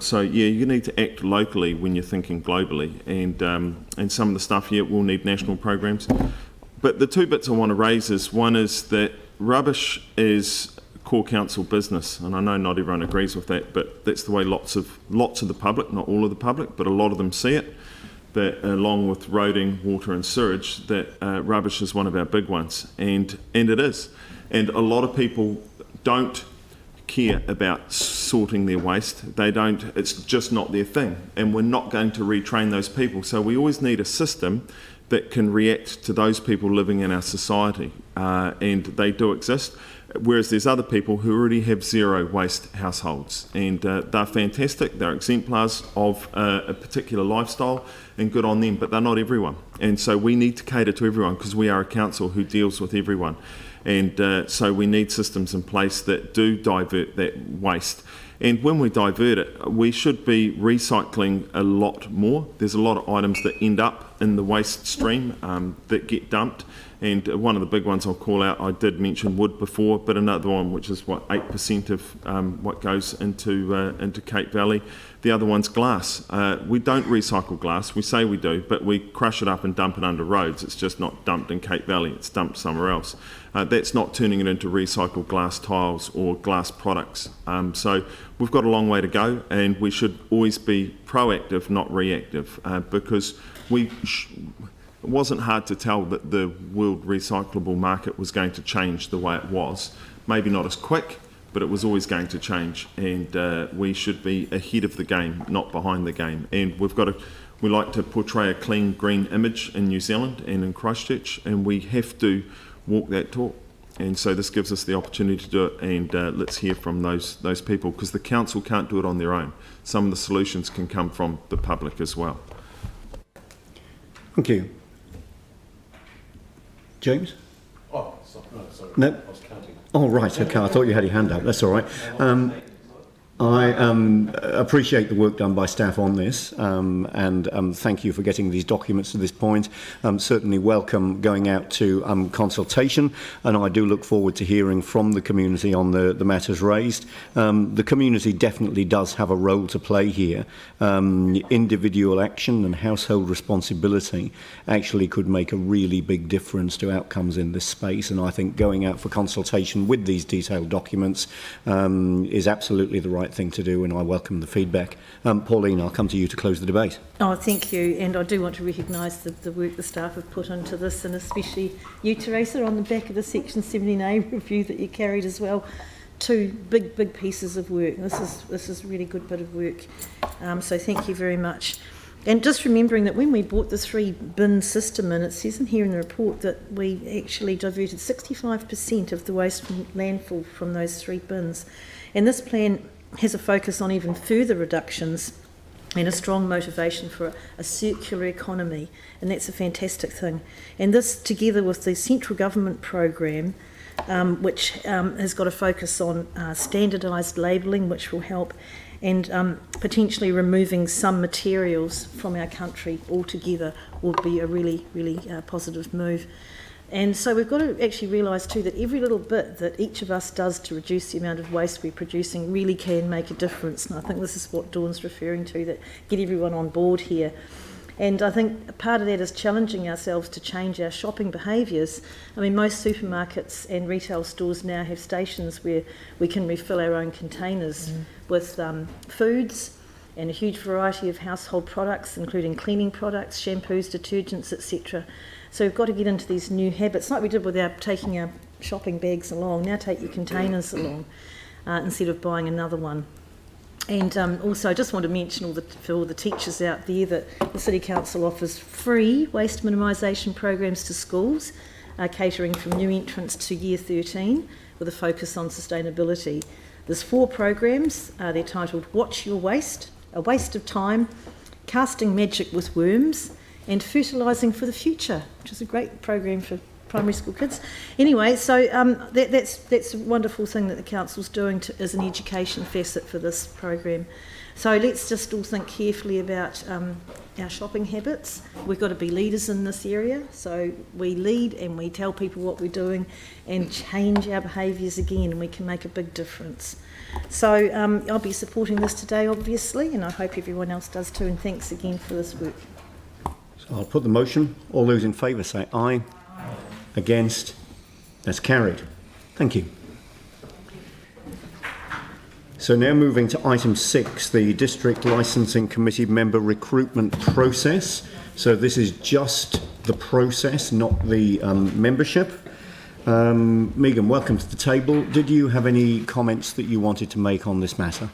So yeah, you need to act locally when you're thinking globally, and some of the stuff here will need national programs. But the two bits I want to raise is, one is that rubbish is core council business, and I know not everyone agrees with that, but that's the way lots of the public, not all of the public, but a lot of them see it. That along with roading, water and sewage, that rubbish is one of our big ones, and it is. And a lot of people don't care about sorting their waste. They don't, it's just not their thing, and we're not going to retrain those people. So we always need a system that can react to those people living in our society, and they do exist. Whereas there's other people who already have zero waste households, and they're fantastic, they're exemplars of a particular lifestyle, and good on them, but they're not everyone. And so we need to cater to everyone, because we are a council who deals with everyone. And so we need systems in place that do divert that waste. And when we divert it, we should be recycling a lot more. There's a lot of items that end up in the waste stream that get dumped. And one of the big ones I'll call out, I did mention wood before, but another one, which is 8% of what goes into Cape Valley. The other one's glass. We don't recycle glass. We say we do, but we crush it up and dump it under roads. It's just not dumped in Cape Valley. It's dumped somewhere else. That's not turning it into recycled glass tiles or glass products. So we've got a long way to go, and we should always be proactive, not reactive, because it wasn't hard to tell that the world recyclable market was going to change the way it was. Maybe not as quick, but it was always going to change, and we should be ahead of the game, not behind the game. And we like to portray a clean green image in New Zealand and in Christchurch, and we have to walk that talk. And so this gives us the opportunity to do it, and let's hear from those people, because the council can't do it on their own. Some of the solutions can come from the public as well. Thank you. James? Oh, sorry. No. I was counting. Oh, right, okay, I thought you had your hand up, that's all right. I appreciate the work done by staff on this, and thank you for getting these documents to this point. Certainly welcome going out to consultation, and I do look forward to hearing from the community on the matters raised. The community definitely does have a role to play here. Individual action and household responsibility actually could make a really big difference to outcomes in this space, and I think going out for consultation with these detailed documents is absolutely the right thing to do, and I welcome the feedback. Pauline, I'll come to you to close the debate. Oh, thank you, and I do want to recognise the work the staff have put into this, and especially you, Teresa, on the back of the Section 17A review that you carried as well. Two big pieces of work. This is a really good bit of work, so thank you very much. And just remembering that when we brought the 3-bin system in, it says in here in the report that we actually diverted 65% of the waste from landfill from those 3 bins. And this plan has a focus on even further reductions and a strong motivation for a circular economy, and that's a fantastic thing. And this, together with the central government program, which has got a focus on standardised labelling, which will help, and potentially removing some materials from our country altogether, will be a really positive move. And so we've got to actually realise too that every little bit that each of us does to reduce the amount of waste we're producing really can make a difference. And I think this is what Dawn's referring to, that get everyone on board here. And I think part of that is challenging ourselves to change our shopping behaviours. I mean, most supermarkets and retail stores now have stations where we can refill our own containers with foods and a huge variety of household products, including cleaning products, shampoos, detergents, etc. So we've got to get into these new habits, like we did with taking our shopping bags along. Now take your containers along instead of buying another one. And also I just want to mention for all the teachers out there that the City Council offers free waste minimisation programs to schools, catering from new entrants to Year 13 with a focus on sustainability. There's 4 programs. They're titled Watch Your Waste, A Waste of Time, Casting Magic with Worms, and Fertilising for the Future, which is a great program for primary school kids. Anyway, so that's a wonderful thing that the council's doing as an education facet for this program. So let's just all think carefully about our shopping habits. We've got to be leaders in this area, so we lead and we tell people what we're doing and change our behaviours again, and we can make a big difference. So I'll be supporting this today, obviously, and I hope everyone else does too, and thanks again for this work. So I'll put the motion. All those in favour say aye. Against? That's carried. Thank you. So now moving to item 6, the District Licensing Committee member recruitment process. So this is just the process, not the membership. Megan, welcome to the table. Did you have any comments that you wanted to make on this matter?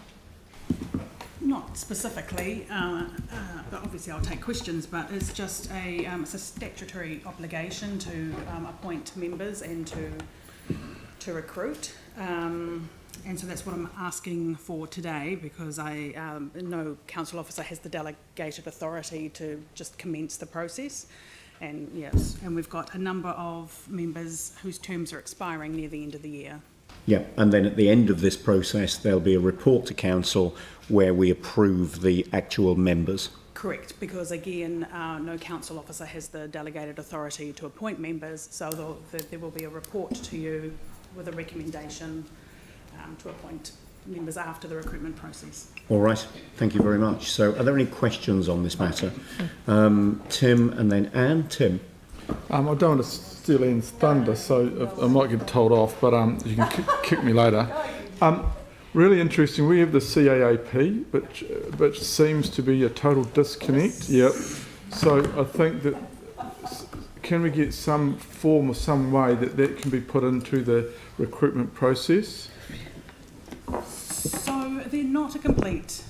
Not specifically, but obviously I'll take questions, but it's just it's a statutory obligation to appoint members and to recruit. And so that's what I'm asking for today, because no council officer has the delegated authority to just commence the process. And yes, and we've got a number of members whose terms are expiring near the end of the year. Yeah, and then at the end of this process, there'll be a report to council where we approve the actual members. Correct, because again, no council officer has the delegated authority to appoint members, so there will be a report to you with a recommendation to appoint members after the recruitment process. All right, thank you very much. So are there any questions on this matter? Tim and then Anne. Tim. I don't want to steal Anne's thunder, so I might get told off, but you can kick me later. Really interesting, we have the CAAP, which seems to be a total disconnect. Yep. So I think that, can we get some form or some way that can be put into the recruitment process? So they're not a complete,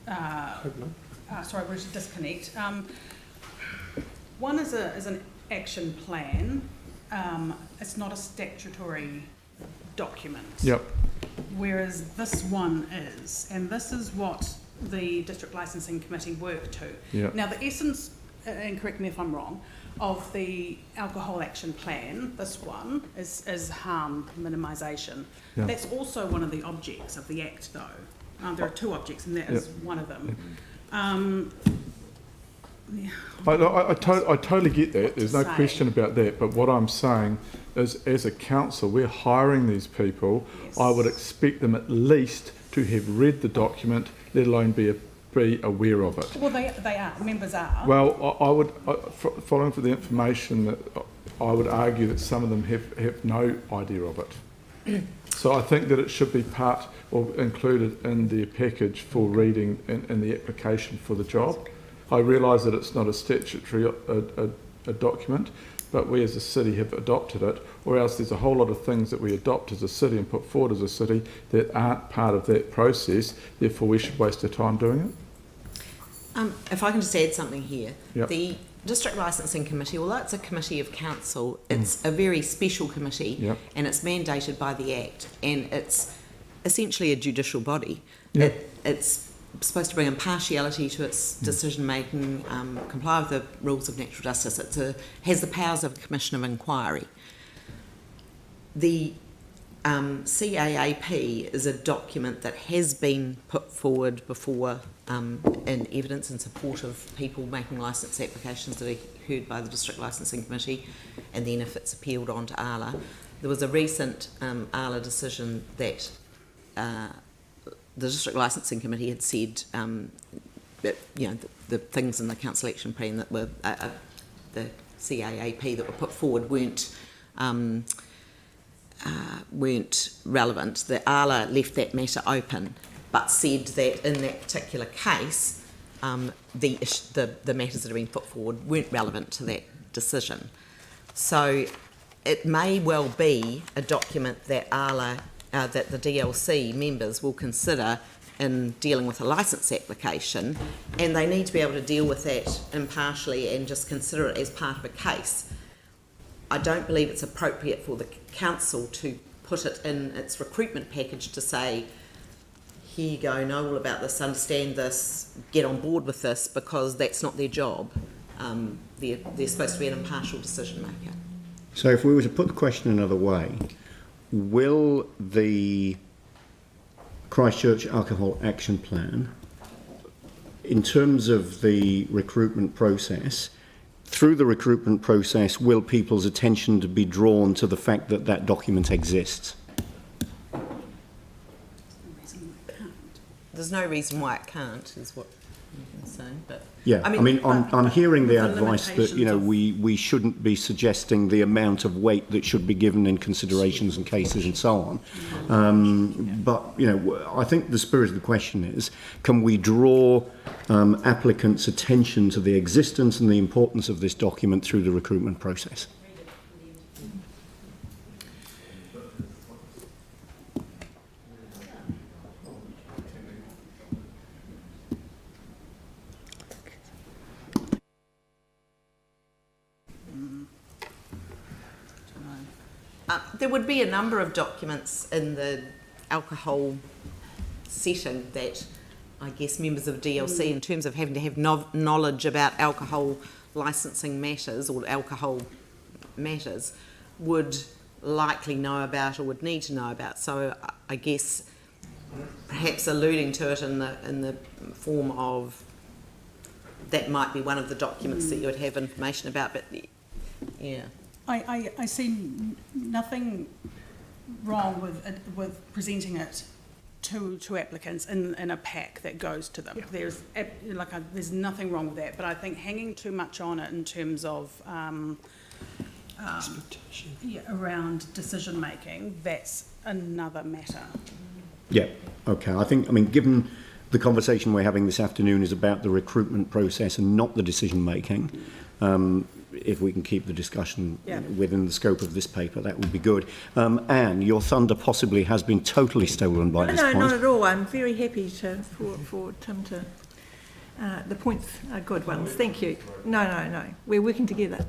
we're just disconnect. One is an action plan. It's not a statutory document. Yep. Whereas this one is, and this is what the District Licensing Committee work to. Yep. Now the essence, and correct me if I'm wrong, of the alcohol action plan, this one, is harm minimisation. Yeah. That's also one of the objects of the Act, though. There are 2 objects, and that is one of them. I totally get that, there's no question about that, but what I'm saying is, as a council, we're hiring these people. Yes. I would expect them at least to have read the document, let alone be aware of it. Well, they are, members are. Well, I would, following for the information, that I would argue that some of them have no idea of it. So I think that it should be part or included in the package for reading in the application for the job. I realise that it's not a statutory a document, but we as a city have adopted it, or else there's a whole lot of things that we adopt as a city and put forward as a city that aren't part of that process, therefore we should waste our time doing it. If I can just add something here. Yep. The District Licensing Committee, although it's a committee of council, it's a very special committee. Yep. And it's mandated by the Act, and it's essentially a judicial body. Yep. It's supposed to bring impartiality to its decision making, comply with the rules of natural justice. It has the powers of a commission of inquiry. The CAAP is a document that has been put forward before in evidence in support of people making licence applications that are heard by the District Licensing Committee, and then if it's appealed on to ALA. There was a recent ALA decision that the District Licensing Committee had said that, the things in the council action plan that were the CAAP that were put forward weren't relevant. The ALA left that matter open, but said that in that particular case, the matters that have been put forward weren't relevant to that decision. So it may well be a document that ALA, that the DLC members will consider in dealing with a licence application, and they need to be able to deal with that impartially and just consider it as part of a case. I don't believe it's appropriate for the council to put it in its recruitment package to say, here you go, know all about this, understand this, get on board with this, because that's not their job. They're supposed to be an impartial decision maker. So if we were to put the question another way, will the Christchurch Alcohol Action Plan, in terms of the recruitment process, through the recruitment process, will people's attention to be drawn to the fact that that document exists? There's no reason why it can't, is what you can say. But Yeah, I mean, I'm hearing the the advice that, you know, limitations we shouldn't be suggesting the amount of weight that should be given in considerations and cases and so on. But, you know, I think the spirit of the question is, can we draw applicants' attention to the existence and the importance of this document through the recruitment process? There would be a number of documents in the alcohol setting that I guess members of DLC, in terms of having to have knowledge about alcohol licensing matters or alcohol matters, would likely know about or would need to know about. So I guess perhaps alluding to it in the form of that might be one of the documents that you would have information about, but yeah. I see nothing wrong with presenting it to applicants in a pack that goes to them. Yeah. There's nothing wrong with that, but I think hanging too much on it in terms of around decision making, that's another matter. Yeah, okay. I mean, given the conversation we're having this afternoon is about the recruitment process and not the decision making, if we can keep the discussion within the scope of this paper, that would be good. Anne, your thunder possibly has been totally stolen by this point. No, not at all. I'm very happy for Tim to... the points are good ones. Thank you. No. We're working together.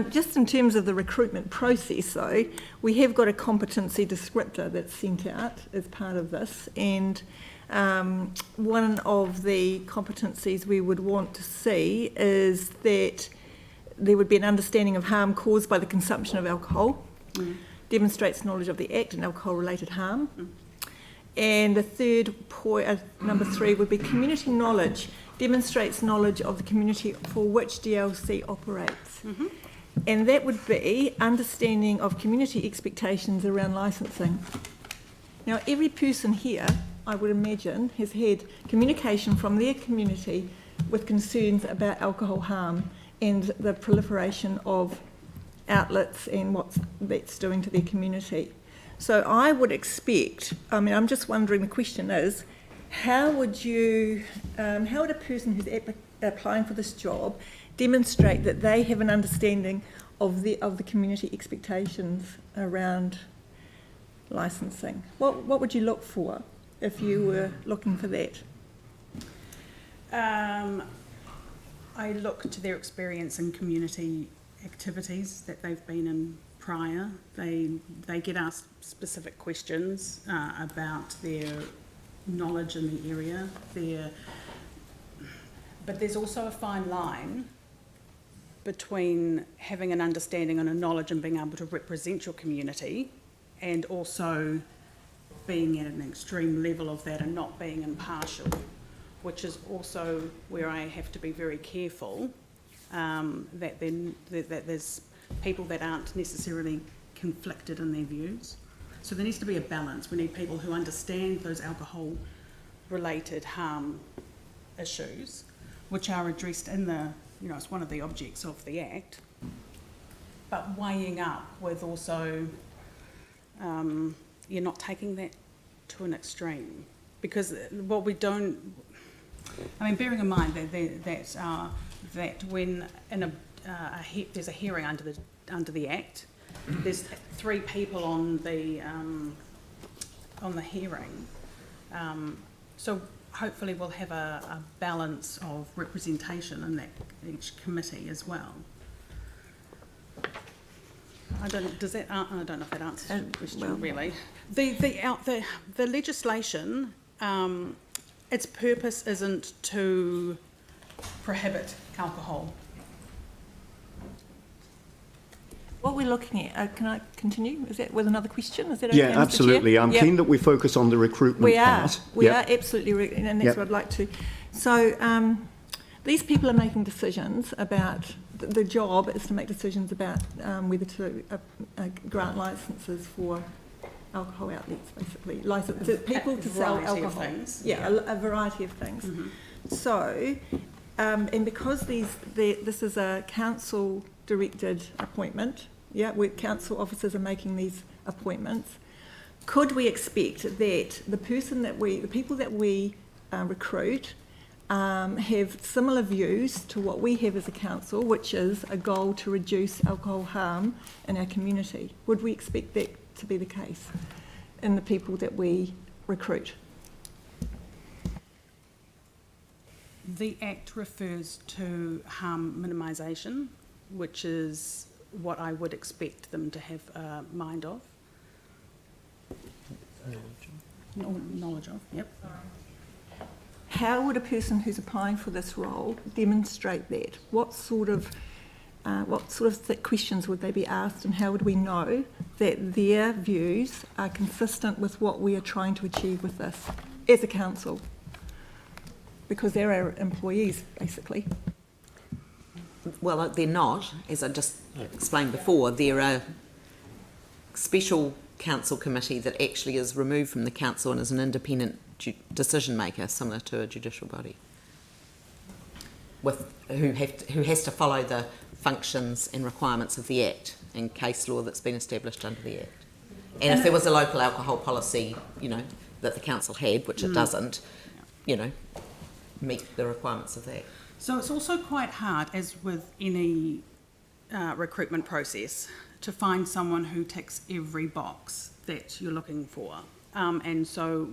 Just in terms of the recruitment process, though, we have got a competency descriptor that's sent out as part of this, and one of the competencies we would want to see is that there would be an understanding of harm caused by the consumption of alcohol, demonstrates knowledge of the Act and alcohol-related harm. And the third point, number 3, would be community knowledge, demonstrates knowledge of the community for which DLC operates. And that would be understanding of community expectations around licensing. Now, every person here, I would imagine, has had communication from their community with concerns about alcohol harm and the proliferation of outlets and what that's doing to their community. So I would expect, I mean, I'm just wondering, the question is, how would a person who's applying for this job demonstrate that they have an understanding of the community expectations around licensing? What would you look for if you were looking for that? I look to their experience in community activities that they've been in prior. They get asked specific questions about their knowledge in the area. But there's also a fine line between having an understanding and a knowledge and being able to represent your community, and also being at an extreme level of that and not being impartial, which is also where I have to be very careful that there's people that aren't necessarily conflicted in their views. So there needs to be a balance. We need people who understand those alcohol-related harm issues, which are addressed in it's one of the objects of the Act, but weighing up with also, you're not taking that to an extreme. Because what we don't, bearing in mind that when there's a hearing under the Act, there's 3 people on the hearing, so hopefully we'll have a balance of representation in each committee as well. I don't know if that answers the question really. The legislation, its purpose isn't to prohibit alcohol. What we're looking at, can I continue? Is that with another question? Is that okay, Yeah, Mr. absolutely. Chair? I'm Yep. keen that we focus on the recruitment We are. part. We Yep. are absolutely, and that's Yep. what I'd like to. So these people are making decisions about, the job is to make decisions about whether to grant licences for alcohol outlets, basically. People to sell alcohol. A variety of things. Mm-hmm. So, and because this is a council-directed appointment, where council officers are making these appointments, could we expect that the people that we recruit have similar views to what we have as a council, which is a goal to reduce alcohol harm in our community? Would we expect that to be the case in the people that we recruit? The Act refers to harm minimisation, which is what I would expect them to have a mind of. Knowledge of, yep. How would a person who's applying for this role demonstrate that? What sort of questions would they be asked, and how would we know that their views are consistent with what we are trying to achieve with this as a council? Because they're our employees, basically. Well, they're not, as I just explained before. They're a special council committee that actually is removed from the council and is an independent decision maker, similar to a judicial body, who has to follow the functions and requirements of the Act and case law that's been established under the Act. And if there was a local alcohol policy, that the council had, which it doesn't, meet the requirements of that. So it's also quite hard, as with any recruitment process, to find someone who ticks every box that you're looking for. And so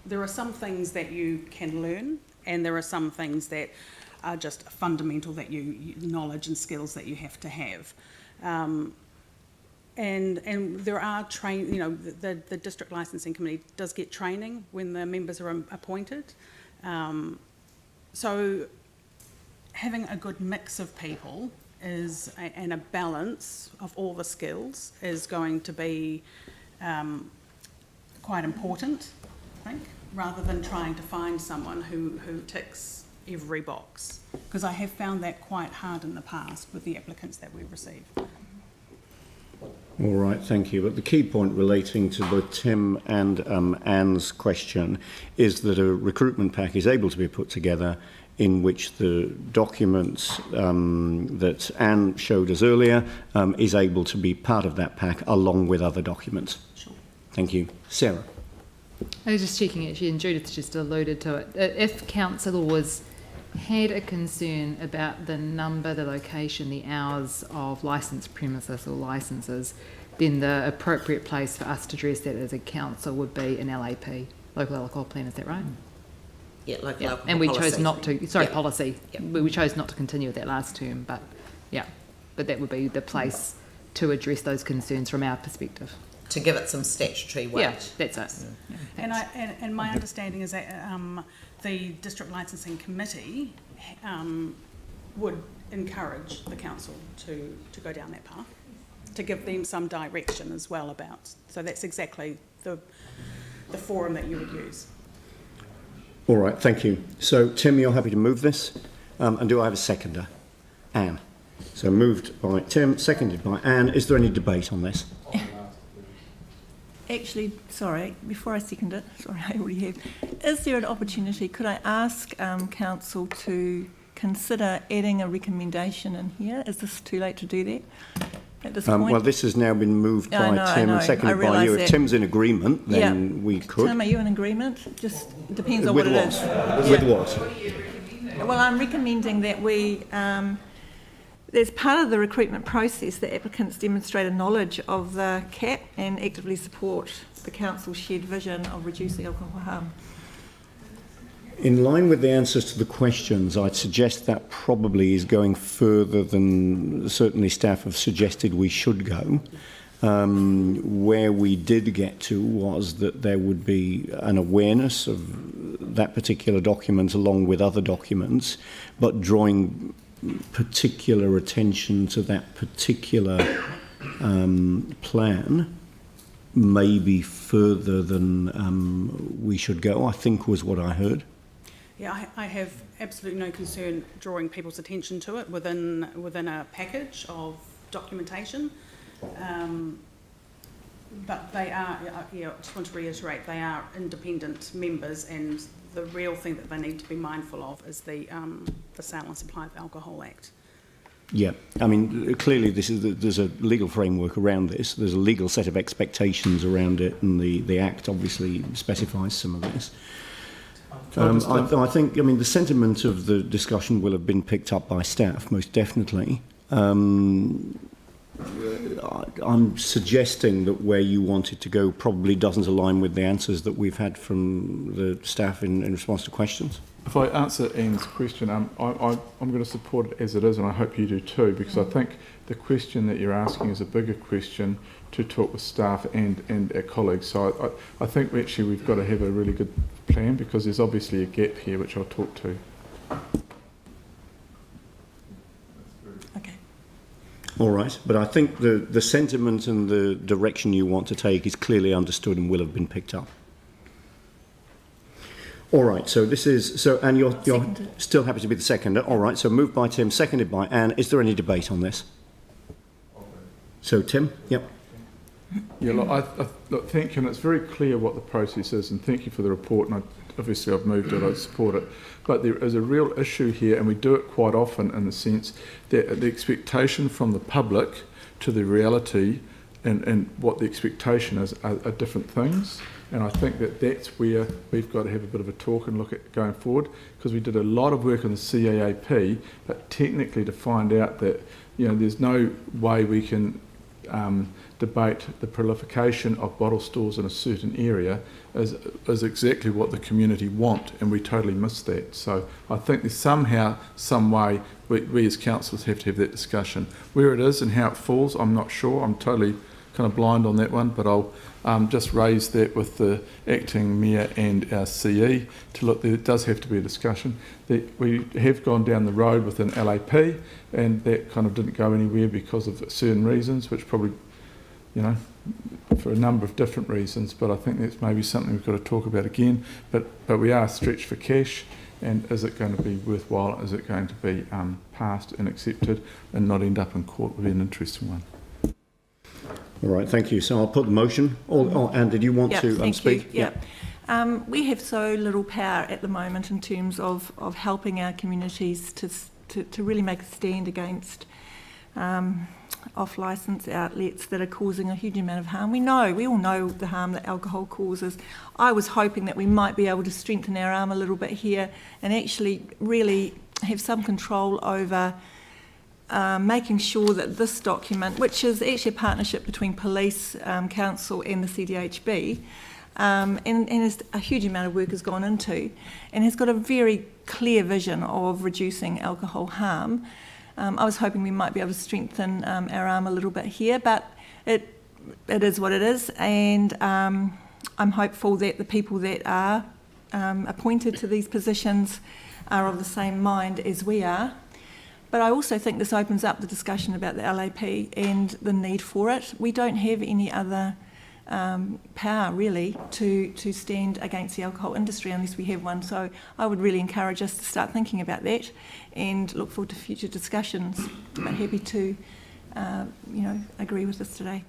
there are some things that you can learn, and there are some things that are just fundamental, that knowledge and skills that you have to have. And there are the district licensing committee does get training when the members are appointed. So having a good mix of people and a balance of all the skills is going to be quite important, I think, rather than trying to find someone who ticks every box, because I have found that quite hard in the past with the applicants that we've received. All right, thank you. But the key point relating to both Tim and Anne's question is that a recruitment pack is able to be put together in which the documents that Anne showed us earlier is able to be part of that pack along with other documents. Sure. Thank you. Sarah. I was just checking actually, and Judith just alluded to it. If council had a concern about the number, the location, the hours of licensed premises or licences, then the appropriate place for us to address that as a council would be an LAP, local alcohol plan. Is that right? Yeah, local alcohol and we policy. chose not to. Sorry, Yep. policy. Yep. We chose not to continue with that last term, but that would be the place to address those concerns from our perspective. To give it some statutory weight. Yeah, that's it. Yeah. And my understanding is that the District Licensing Committee would encourage the council to go down that path, to give them some direction as well about. So that's exactly the forum that you would use. All right, thank you. So, Tim, you're happy to move this? And do I have a seconder? Anne. So moved by Tim, seconded by Anne. Is there any debate on this? Actually, sorry, before I second it, sorry, I already have. Is there an opportunity, could I ask council to consider adding a recommendation in here? Is this too late to do that at this point? Well, this has now been moved by Tim and seconded by you. If Tim's in agreement, then we could. Tim, are you in agreement? Just depends on what it is. With what? Well, I'm recommending that we, as part of the recruitment process, the applicants demonstrate a knowledge of the CAP and actively support the council's shared vision of reducing alcohol harm. In line with the answers to the questions, I'd suggest that probably is going further than certainly staff have suggested we should go. Where we did get to was that there would be an awareness of that particular document along with other documents, but drawing particular attention to that particular plan maybe further than we should go, I think was what I heard. Yeah, I have absolutely no concern drawing people's attention to it within a package of documentation. But they are, I just want to reiterate, they are independent members, and the real thing that they need to be mindful of is the Sale and Supply of Alcohol Act. Yeah, I mean, clearly there's a legal framework around this. There's a legal set of expectations around it, and the Act obviously specifies some of this. I think, I mean, the sentiment of the discussion will have been picked up by staff, most definitely. I'm suggesting that where you wanted to go probably doesn't align with the answers that we've had from the staff in response to questions. If I answer Ian's question, I'm going to support it as it is, and I hope you do too, because I think the question that you're asking is a bigger question to talk with staff and our colleagues. So I think we've got to have a really good plan, because there's obviously a gap here which I'll talk to. All right, but I think the sentiment and the direction you want to take is clearly understood and will have been picked up. All right, so this is, so, and you're still happy to be the seconder. All right, so moved by Tim, seconded by Anne. Is there any debate on this? So Tim, yep. Yeah, look, thank you, and it's very clear what the process is, and thank you for the report, and obviously I've moved it, I support it, but there is a real issue here, and we do it quite often in the sense that the expectation from the public to the reality and what the expectation is are different things, and I think that's where we've got to have a bit of a talk and look at going forward, because we did a lot of work on the CAAP, but technically to find out that, you know, there's no way we can debate the proliferation of bottle stores in a certain area is exactly what the community want, and we totally missed that. So I think there's somehow, some way, we as councillors have to have that discussion. Where it is and how it falls, I'm not sure. I'm totally kind of blind on that one, but I'll just raise that with the acting mayor and our CE to look. There does have to be a discussion. We have gone down the road with an LAP, and that kind of didn't go anywhere because of certain reasons, which probably, you know, for a number of different reasons, but I think that's maybe something we've got to talk about again. But we are stretched for cash, and is it going to be worthwhile? Is it going to be passed and accepted and not end up in court? Would be an interesting one. All right, thank you. So I'll put the motion. Anne, did you want to speak? Yeah. We have so little power at the moment in terms of helping our communities to really make a stand against off-licence outlets that are causing a huge amount of harm. We all know the harm that alcohol causes. I was hoping that we might be able to strengthen our arm a little bit here and actually really have some control over making sure that this document, which is actually a partnership between police, council and the CDHB, and a huge amount of work has gone into, and has got a very clear vision of reducing alcohol harm. I was hoping we might be able to strengthen our arm a little bit here, but it is what it is, and I'm hopeful that the people that are appointed to these positions are of the same mind as we are. But I also think this opens up the discussion about the LAP and the need for it. We don't have any other power really to stand against the alcohol industry unless we have one. So I would really encourage us to start thinking about that and look forward to future discussions. But happy to agree with this today.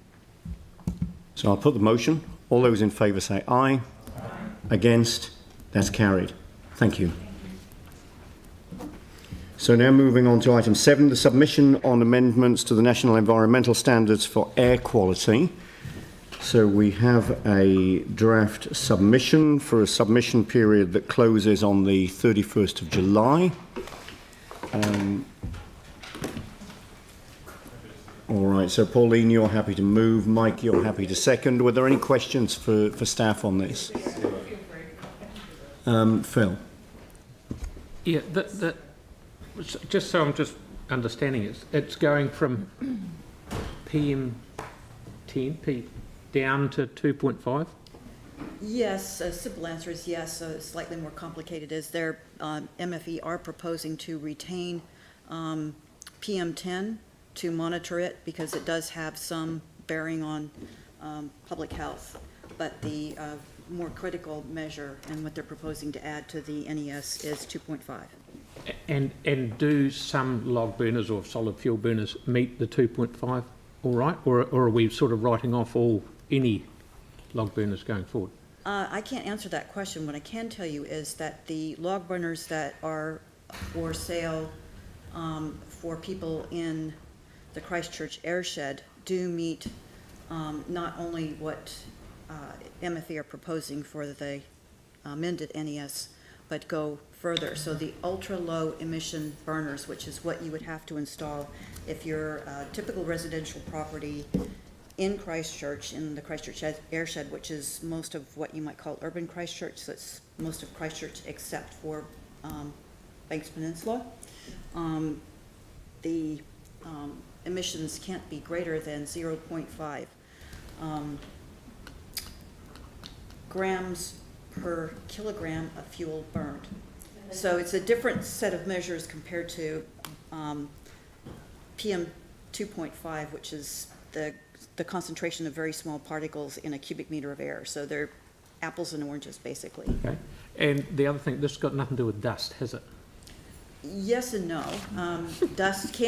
So I'll put the motion. All those in favour say aye. Against? That's carried. Thank you. So now moving on to item 7, the submission on amendments to the National Environmental Standards for Air Quality. So we have a draft submission for a submission period that closes on the 31st of July. All right, so Pauline, you're happy to move. Mike, you're happy to second. Were there any questions for staff on this? Phil? Yeah, just so I'm just understanding it, it's going from PM10 down to 2.5? Yes, a simple answer is yes. Slightly more complicated is their MFE are proposing to retain PM10 to monitor it because it does have some bearing on public health. But the more critical measure and what they're proposing to add to the NES is 2.5. And do some log burners or solid fuel burners meet the 2.5 all right? Or are we sort of writing off any log burners going forward? I can't answer that question. What I can tell you is that the log burners that are for sale for people in the Christchurch airshed do meet not only what MFE are proposing for the amended NES, but go further. So the ultra-low emission burners, which is what you would have to install if you're a typical residential property in Christchurch, in the Christchurch airshed, which is most of what you might call urban Christchurch, so it's most of Christchurch except for Banks Peninsula. The emissions can't be greater than 0.5 grams per kilogram of fuel burned. So it's a different set of measures compared to PM 2.5, which is the concentration of very small particles in a cubic meter of air. So they're apples and oranges, basically. Okay. And the other thing, this has got nothing to do with dust, has it? Yes and no. Dust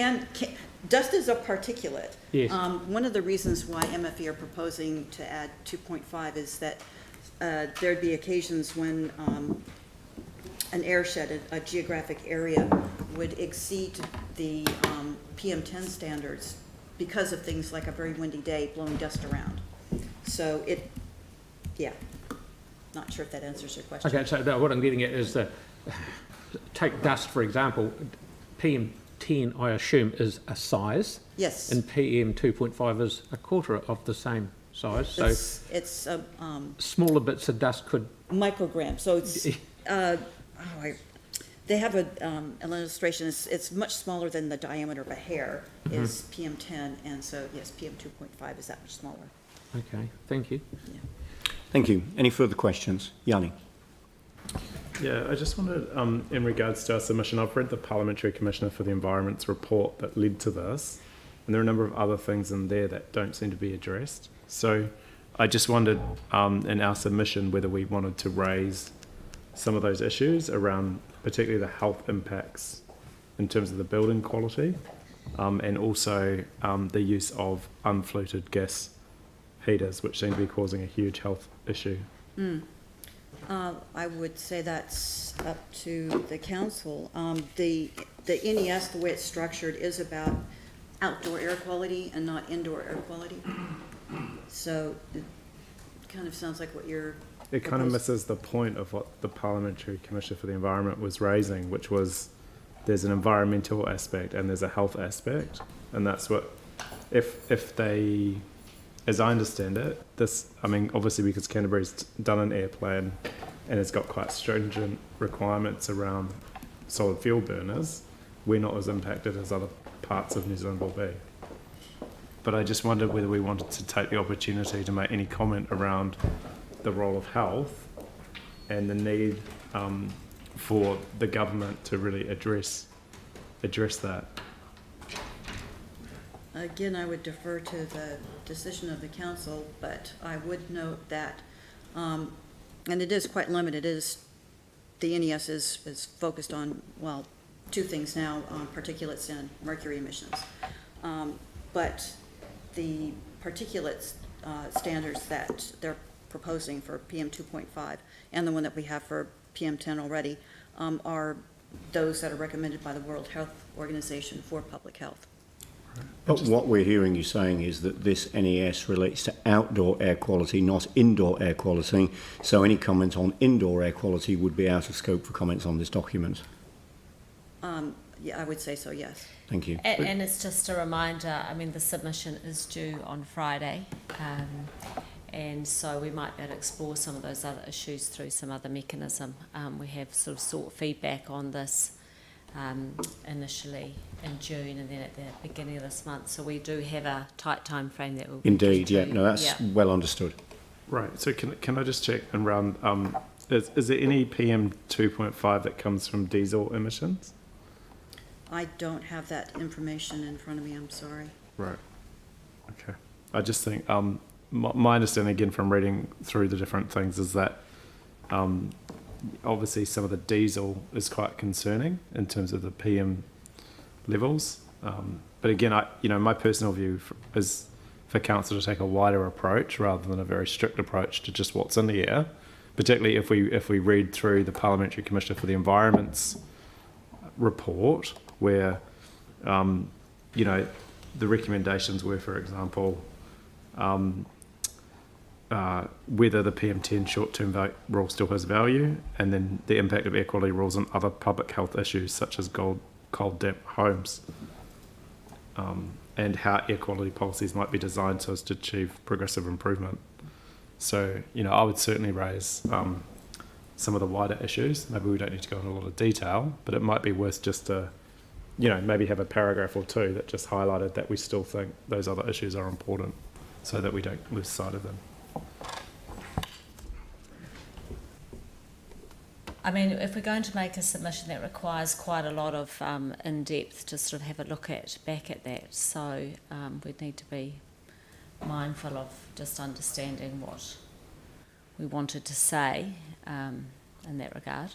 dust is a particulate. Yes. One of the reasons why MFE are proposing to add 2.5 is that there'd be occasions when an airshed, a geographic area, would exceed the PM10 standards because of things like a very windy day blowing dust around. So not sure if that answers your question. Okay, so what I'm getting at is that, take dust for example, PM10 I assume is a size. Yes. And PM 2.5 is a quarter of the same size. So it's smaller bits of dust could... micrograms. So it's, they have an illustration. It's much smaller than the diameter of a hair is PM10, and so yes, PM 2.5 is that much smaller. Okay, thank you. Yeah. Thank you. Any further questions? Yanni. Yeah, I just wondered, in regards to our submission, I've read the Parliamentary Commissioner for the Environment's report that led to this, and there are a number of other things in there that don't seem to be addressed. So I just wondered, in our submission, whether we wanted to raise some of those issues around particularly the health impacts in terms of the building quality, and also the use of unfluted gas heaters, which seem to be causing a huge health issue. I would say that's up to the council. The NES, the way it's structured, is about outdoor air quality and not indoor air quality. So it kind of sounds like what you're It kind of misses the point of what the Parliamentary Commissioner for the Environment was raising, which was there's an environmental aspect and there's a health aspect. And that's what, if they, as I understand it, obviously because Canterbury's done an air plan and it's got quite stringent requirements around solid fuel burners, we're not as impacted as other parts of New Zealand will be. But I just wondered whether we wanted to take the opportunity to make any comment around the role of health and the need for the government to really address that. Again, I would defer to the decision of the council, but I would note that, and it is quite limited, the NES is focused on, well, two things now, particulates and mercury emissions. But the particulates standards that they're proposing for PM 2.5 and the one that we have for PM 10 already are those that are recommended by the World Health Organization for public health. But what we're hearing you saying is that this NES relates to outdoor air quality, not indoor air quality. So any comment on indoor air quality would be out of scope for comments on this document. Yeah, I would say so, yes. Thank you. And it's just a reminder, I mean, the submission is due on Friday. And so we might be able to explore some of those other issues through some other mechanism. We have sort of sought feedback on this initially in June and then at the beginning of this month. So we do have a tight time frame that we'll Indeed, yeah. No, that's well understood. Right. So can I just check and round? Is there any PM 2.5 that comes from diesel emissions? I don't have that information in front of me, I'm sorry. Right. Okay. I just think my understanding again from reading through the different things is that obviously some of the diesel is quite concerning in terms of the PM levels. But again, my personal view is for council to take a wider approach rather than a very strict approach to just what's in the air, particularly if we read through the Parliamentary Commissioner for the Environment's report where, the recommendations were, for example, whether the PM10 short-term rule still has value, and then the impact of air quality rules on other public health issues such as cold, damp homes, and how air quality policies might be designed so as to achieve progressive improvement. So, I would certainly raise some of the wider issues. Maybe we don't need to go into a lot of detail, but it might be worth just to, maybe have a paragraph or two that just highlighted that we still think those other issues are important so that we don't lose sight of them. I mean, if we're going to make a submission that requires quite a lot of in-depth to sort of have a look back at that, so we'd need to be mindful of just understanding what we wanted to say in that regard.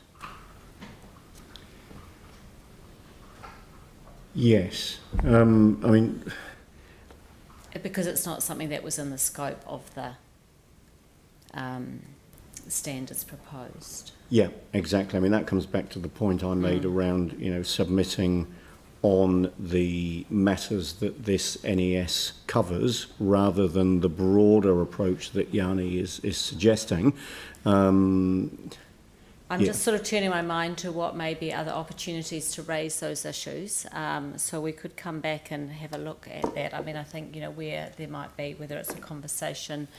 Yes. I mean... Because it's not something that was in the scope of the standards proposed. Yeah, exactly. I mean, that comes back to the point I made around, submitting on the matters that this NES covers rather than the broader approach that Yanni is suggesting. I'm just sort of turning my mind to what may be other opportunities to raise those issues. So we could come back and have a look at that. I mean, I think, where there might be, whether it's a conversation,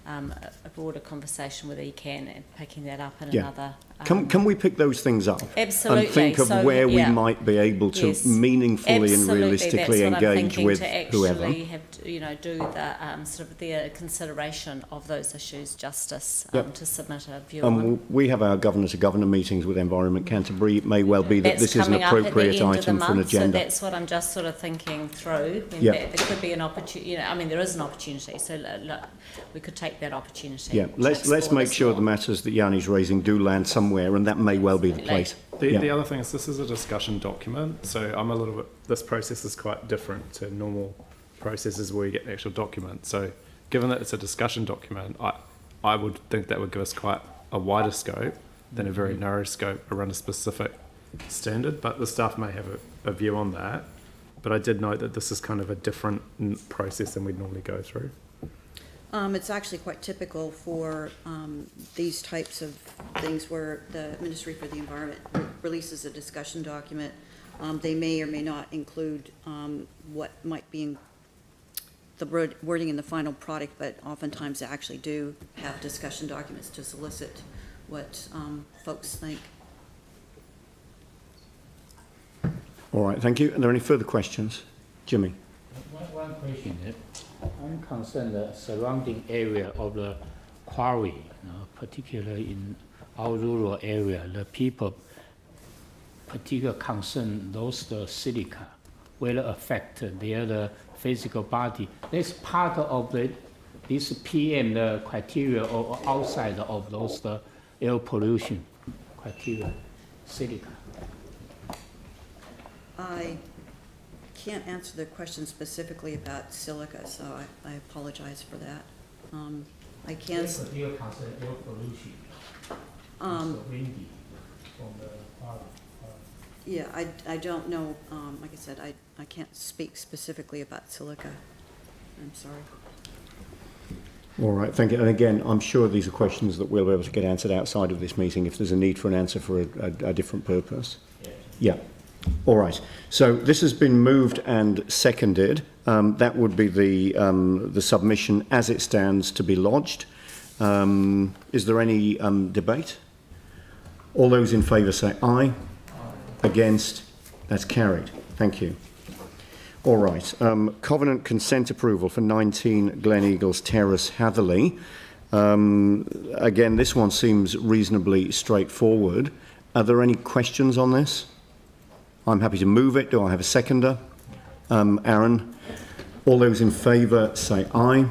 a broader conversation with ECAN and picking that up in another... Can we pick those things up? Absolutely. And think of where we might be able to meaningfully and realistically engage with whoever. Absolutely. That's what I'm thinking, to actually do the sort of the consideration of those issues justice to submit a view on. We have our governor-to-governor meetings with Environment Canterbury. It may well be that this is an appropriate item for an agenda. So that's what I'm just sort of thinking through. There could be an opportunity, there is an opportunity, so look, we could take that opportunity. Yeah, let's make sure the matters that Yanni's raising do land somewhere, and that may well be the place. The other thing is this is a discussion document, so this process is quite different to normal processes where you get an actual document. So given that it's a discussion document, I would think that would give us quite a wider scope than a very narrow scope around a specific standard, but the staff may have a view on that. But I did note that this is kind of a different process than we'd normally go through. It's actually quite typical for these types of things where the Ministry for the Environment releases a discussion document. They may or may not include what might be in the wording in the final product, but oftentimes they actually do have discussion documents to solicit what folks think. All right, thank you. Are there any further questions? Jimmy. One question. I'm concerned the surrounding area of the quarry, particularly in our rural area, the people particularly concern those the silica will affect their physical body. That's part of this PM the criteria or outside of those the air pollution criteria, silica. I can't answer the question specifically about silica, so I apologize for that. I can. Yes, but you consider air pollution. Windy from the quarry. Yeah, I don't know. Like I said, I can't speak specifically about silica. I'm sorry. All right, thank you. And again, I'm sure these are questions that we'll be able to get answered outside of this meeting if there's a need for an answer for a different purpose. Yeah. All right. So this has been moved and seconded. That would be the submission as it stands to be lodged. Is there any debate? All those in favour say aye. Against? That's carried. Thank you. All right. Covenant consent approval for 19 Glen Eagles Terrace, Hatherley. Again, this one seems reasonably straightforward. Are there any questions on this? I'm happy to move it. Do I have a seconder? Aaron? All those in favour say aye.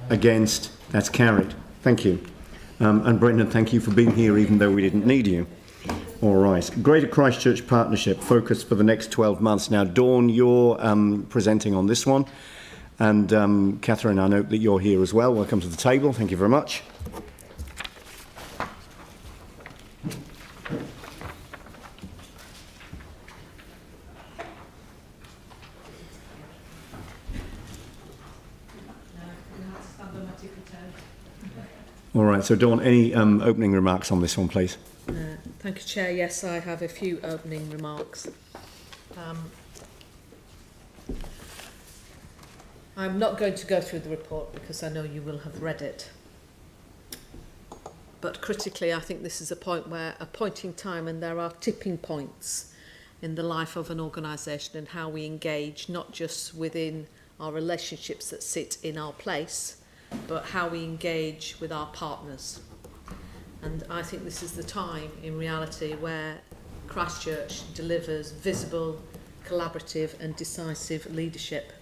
Against? That's carried. Thank you. And Brendan, thank you for being here even though we didn't need you. All right. Greater Christchurch Partnership, focus for the next 12 months. Now, Dawn, you're presenting on this one. And Catherine, I note that you're here as well. Welcome to the table. Thank you very much. All right, so Dawn, any opening remarks on this one, please? Thank you, Chair. Yes, I have a few opening remarks. I'm not going to go through the report because I know you will have read it. But critically, I think this is a point in time, and there are tipping points in the life of an organisation and how we engage, not just within our relationships that sit in our place, but how we engage with our partners. And I think this is the time, in reality, where Christchurch delivers visible, collaborative and decisive leadership,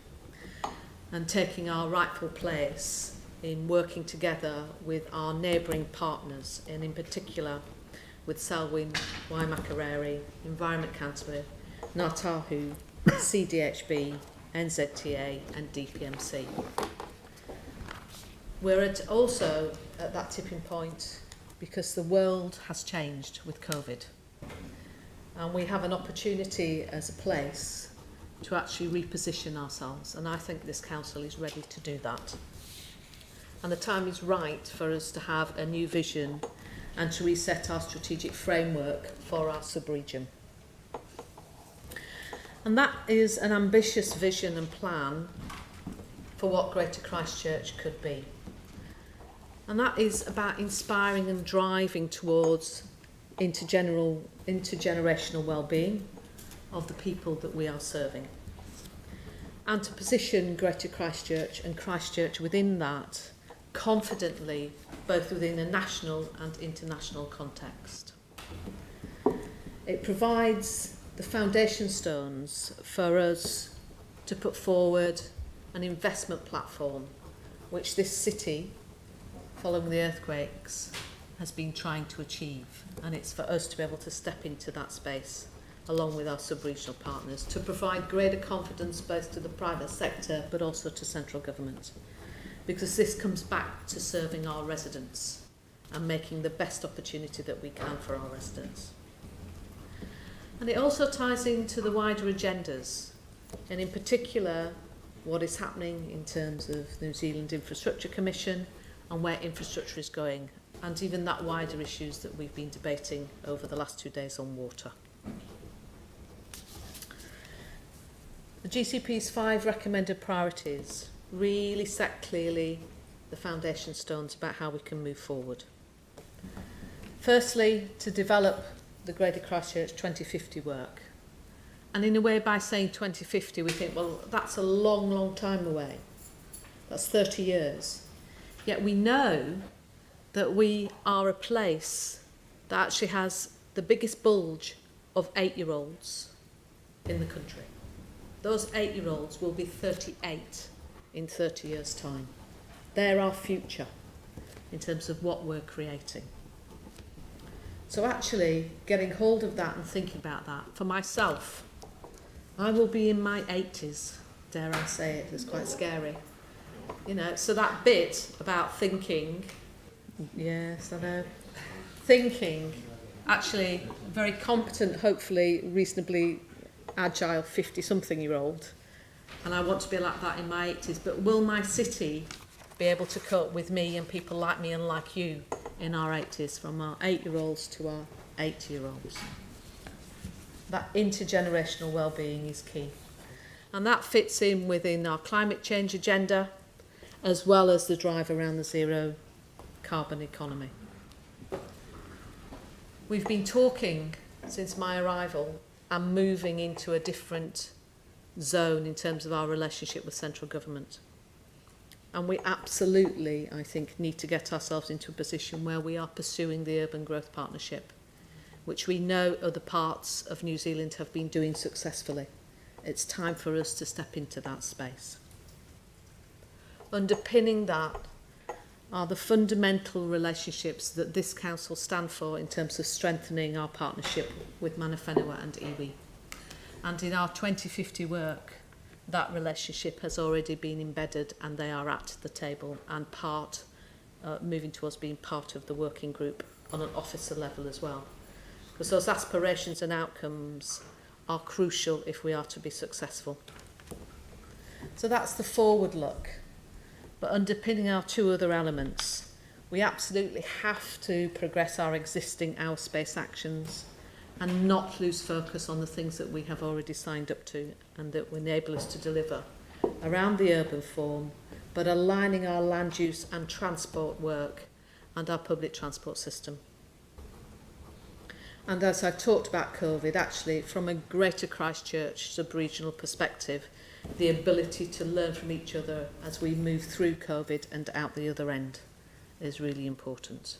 and taking our rightful place in working together with our neighbouring partners, and in particular with Selwyn, Waimakariri, Environment Council, Ngā Tahu, CDHB, NZTA and DPMC. We're also at that tipping point because the world has changed with COVID. And we have an opportunity as a place to actually reposition ourselves. And I think this council is ready to do that. And the time is right for us to have a new vision and to reset our strategic framework for our sub-region. And that is an ambitious vision and plan for what Greater Christchurch could be. And that is about inspiring and driving towards intergenerational well-being of the people that we are serving. And to position Greater Christchurch and Christchurch within that confidently, both within a national and international context. It provides the foundation stones for us to put forward an investment platform which this city, following the earthquakes, has been trying to achieve, and it's for us to be able to step into that space along with our sub-regional partners to provide greater confidence both to the private sector but also to central government, because this comes back to serving our residents and making the best opportunity that we can for our residents. And it also ties into the wider agendas, and in particular what is happening in terms of the New Zealand Infrastructure Commission and where infrastructure is going, and even that wider issues that we've been debating over the last 2 days on water. The GCP's 5 recommended priorities really set clearly the foundation stones about how we can move forward. Firstly, to develop the Greater Christchurch 2050 work. And in a way, by saying 2050, we think, well, that's a long, long time away. That's 30 years. Yet we know that we are a place that actually has the biggest bulge of 8-year-olds in the country. Those 8-year-olds will be 38 in 30 years' time. They're our future in terms of what we're creating. So actually getting hold of that and thinking about that, for myself, I will be in my 80s, dare I say it, it's quite scary. You know, so that bit about thinking, yes, I know, thinking, actually very competent, hopefully reasonably agile 50-something-year-old, and I want to be like that in my 80s, but will my city be able to cope with me and people like me and like you in our 80s, from our 8-year-olds to our 80-year-olds? that intergenerational well-being is key. And that fits in within our climate change agenda, as well as the drive around the zero carbon economy. We've been talking since my arrival and moving into a different zone in terms of our relationship with central government. And we absolutely, I think, need to get ourselves into a position where we are pursuing the Urban Growth Partnership, which we know other parts of New Zealand have been doing successfully. It's time for us to step into that space. Underpinning that are the fundamental relationships that this council stand for in terms of strengthening our partnership with Mana Whenua and iwi. And in our 2050 work, that relationship has already been embedded and they are at the table and moving towards being part of the working group on an officer level as well. Because those aspirations and outcomes are crucial if we are to be successful. So that's the forward look. But underpinning our two other elements, we absolutely have to progress our existing our space actions and not lose focus on the things that we have already signed up to and that will enable us to deliver around the urban form, but aligning our land use and transport work and our public transport system. And as I talked about COVID, actually from a greater Christchurch sub-regional perspective, the ability to learn from each other as we move through COVID and out the other end is really important.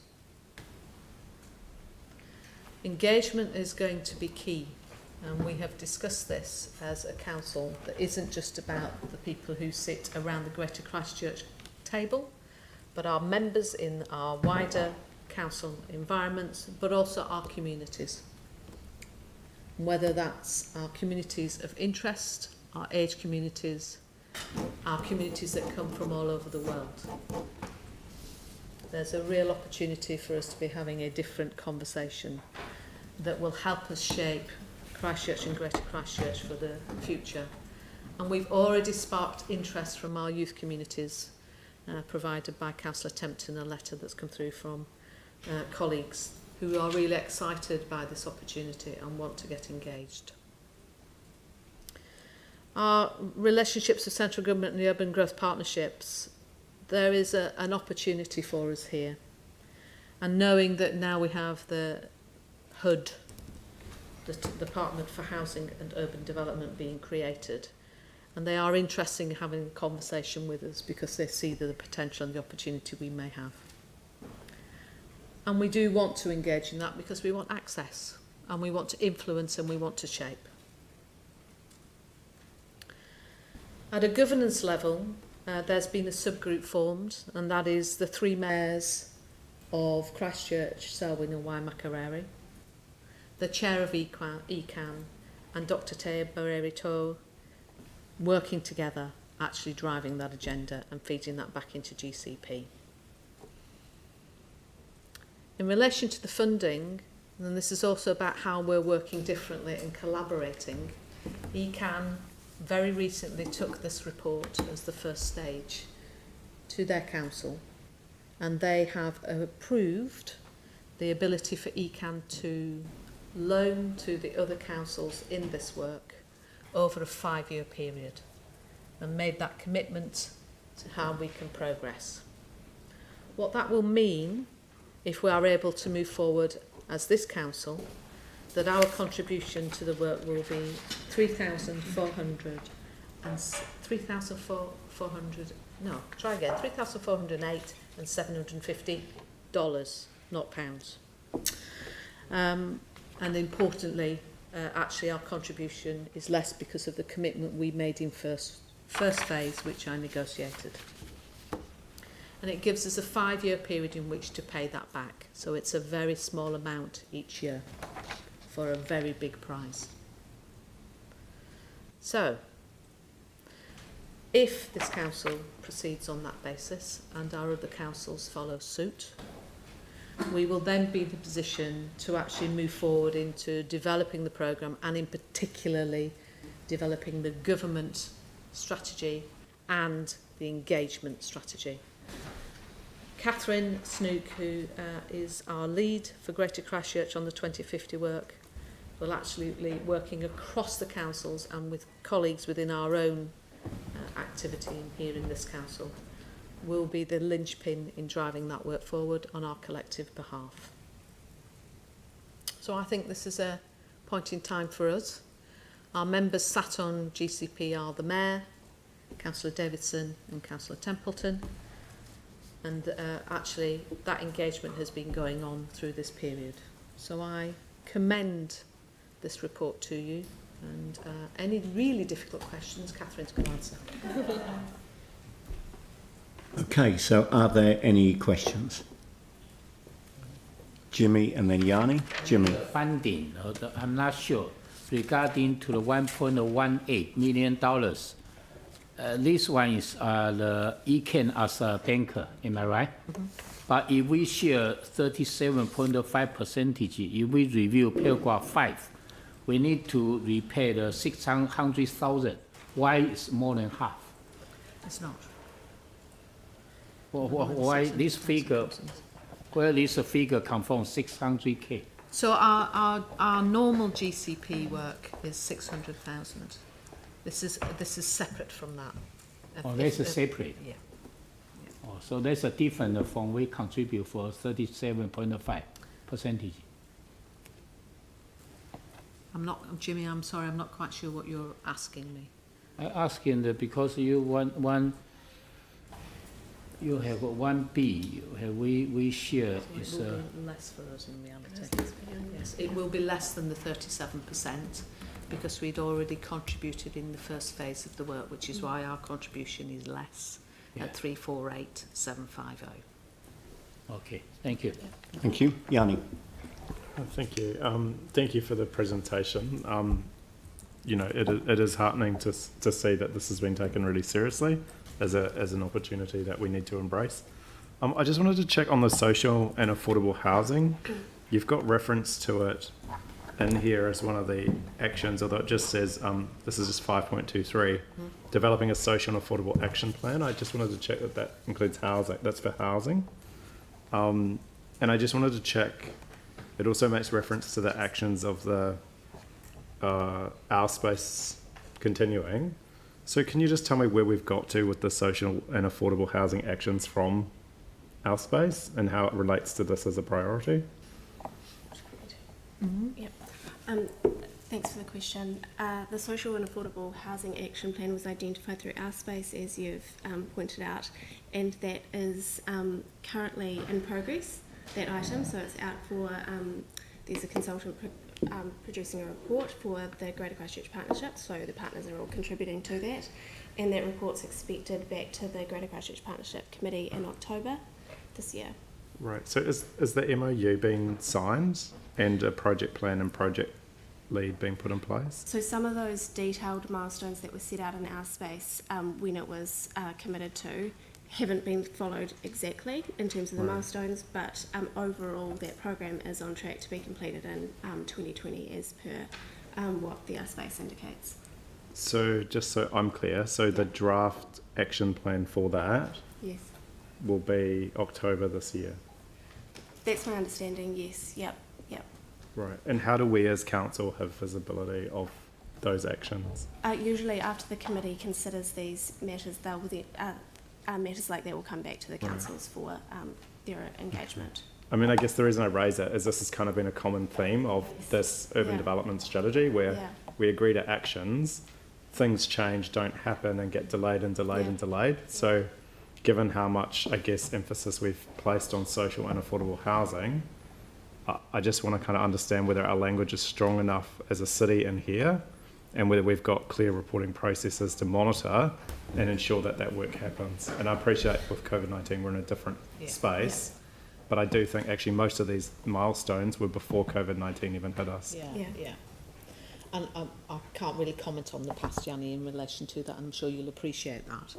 Engagement is going to be key, and we have discussed this as a council that isn't just about the people who sit around the Greater Christchurch table, but our members in our wider council environments, but also our communities. Whether that's our communities of interest, our age communities, our communities that come from all over the world. There's a real opportunity for us to be having a different conversation that will help us shape Christchurch and Greater Christchurch for the future. And we've already sparked interest from our youth communities, provided by Councillor Tempton, a letter that's come through from colleagues who are really excited by this opportunity and want to get engaged. Our relationships with central government and the urban growth partnerships, there is an opportunity for us here. And knowing that now we have the HUD, the Department for Housing and Urban Development being created, and they are interested in having a conversation with us because they see the potential and the opportunity we may have. And we do want to engage in that because we want access and we want to influence and we want to shape. At a governance level, there's been a subgroup formed, and that is the three mayors of Christchurch, Selwyn and Waimakariri, the chair of ECAN and Dr. Te Bareri-Tō working together, actually driving that agenda and feeding that back into GCP. In relation to the funding, and this is also about how we're working differently and collaborating, ECAN very recently took this report as the first stage to their council, and they have approved the ability for ECAN to loan to the other councils in this work over a 5-year period and made that commitment to how we can progress. What that will mean, if we are able to move forward as this council, that our contribution to the work will be $3,408 and $750, not pounds. And importantly, actually our contribution is less because of the commitment we made in first phase, which I negotiated. And it gives us a 5-year period in which to pay that back. So it's a very small amount each year for a very big prize. So, if this council proceeds on that basis and our other councils follow suit, we will then be in the position to actually move forward into developing the programme and in particularly developing the government strategy and the engagement strategy. Catherine Snook, who is our lead for Greater Christchurch on the 2050 work, will absolutely, working across the councils and with colleagues within our own activity here in this council, will be the linchpin in driving that work forward on our collective behalf. So I think this is a point in time for us. Our members sat on GCP are the Mayor, Councillor Davidson and Councillor Templeton, and actually that engagement has been going on through this period. So I commend this report to you, and any really difficult questions Catherine's going to answer. Okay, so are there any questions? Jimmy and then Yanni. Jimmy. Funding, I'm not sure. Regarding to the $1.18 million, this one is the ECAN as a banker, am I right? Mm-hmm. But if we share 37.5%, if we review paragraph 5, we need to repay the 600,000. Why is more than half? It's not. Why this figure? Where this figure come from? 600K. So our normal GCP work is 600,000. This is separate from that. Oh, that's separate. Yeah. Oh, so that's a different from we contribute for 37.5%. I'm not, Jimmy. I'm sorry. I'm not quite sure what you're asking me. I asking that because you want one. You have 1B, we share. So it will be less for us in reality. Yes, it will be less than the 37% because we'd already contributed in the first phase of the work, which is why our contribution is less at 348,750. Okay, thank you. Thank you. Yanni. Thank you. Thank you for the presentation. You know, it is heartening to see that this has been taken really seriously as an opportunity that we need to embrace. I just wanted to check on the social and affordable housing. You've got reference to it in here as one of the actions, although it just says, this is just 5.23, developing a social and affordable action plan. I just wanted to check that that includes housing, that's for housing. And I just wanted to check, it also makes reference to the actions of the our space continuing. So can you just tell me where we've got to with the social and affordable housing actions from our space and how it relates to this as a priority? Yep. Thanks for the question. The Social and Affordable Housing Action Plan was identified through our space, as you've pointed out, and that is currently in progress, that item. So it's out for, there's a consultant producing a report for the Greater Christchurch Partnership, so the partners are all contributing to that, and that report's expected back to the Greater Christchurch Partnership Committee in October this year. Right, so is the MOU being signed and a project plan and project lead being put in place? So some of those detailed milestones that were set out in our space when it was committed to haven't been followed exactly in terms of the milestones, but overall that program is on track to be completed in 2020 as per what the space indicates. So just so I'm clear, so the draft action plan for that will be October this year? That's my understanding, yes. Yep. Right, and how do we as council have visibility of those actions? Usually after the committee considers these matters, they'll matters like that will come back to the councils for their engagement. I mean, I guess the reason I raise it is this has kind of been a common theme of this urban development strategy where we agree to actions, things change, don't happen and get delayed and delayed and delayed. So given how much, I guess, emphasis we've placed on social and affordable housing, I just want to kind of understand whether our language is strong enough as a city in here and whether we've got clear reporting processes to monitor and ensure that that work happens. And I appreciate with COVID-19 we're in a different space, but I do think actually most of these milestones were before COVID-19 even hit us. And I can't really comment on the past, Yanni, in relation to that, and I'm sure you'll appreciate that.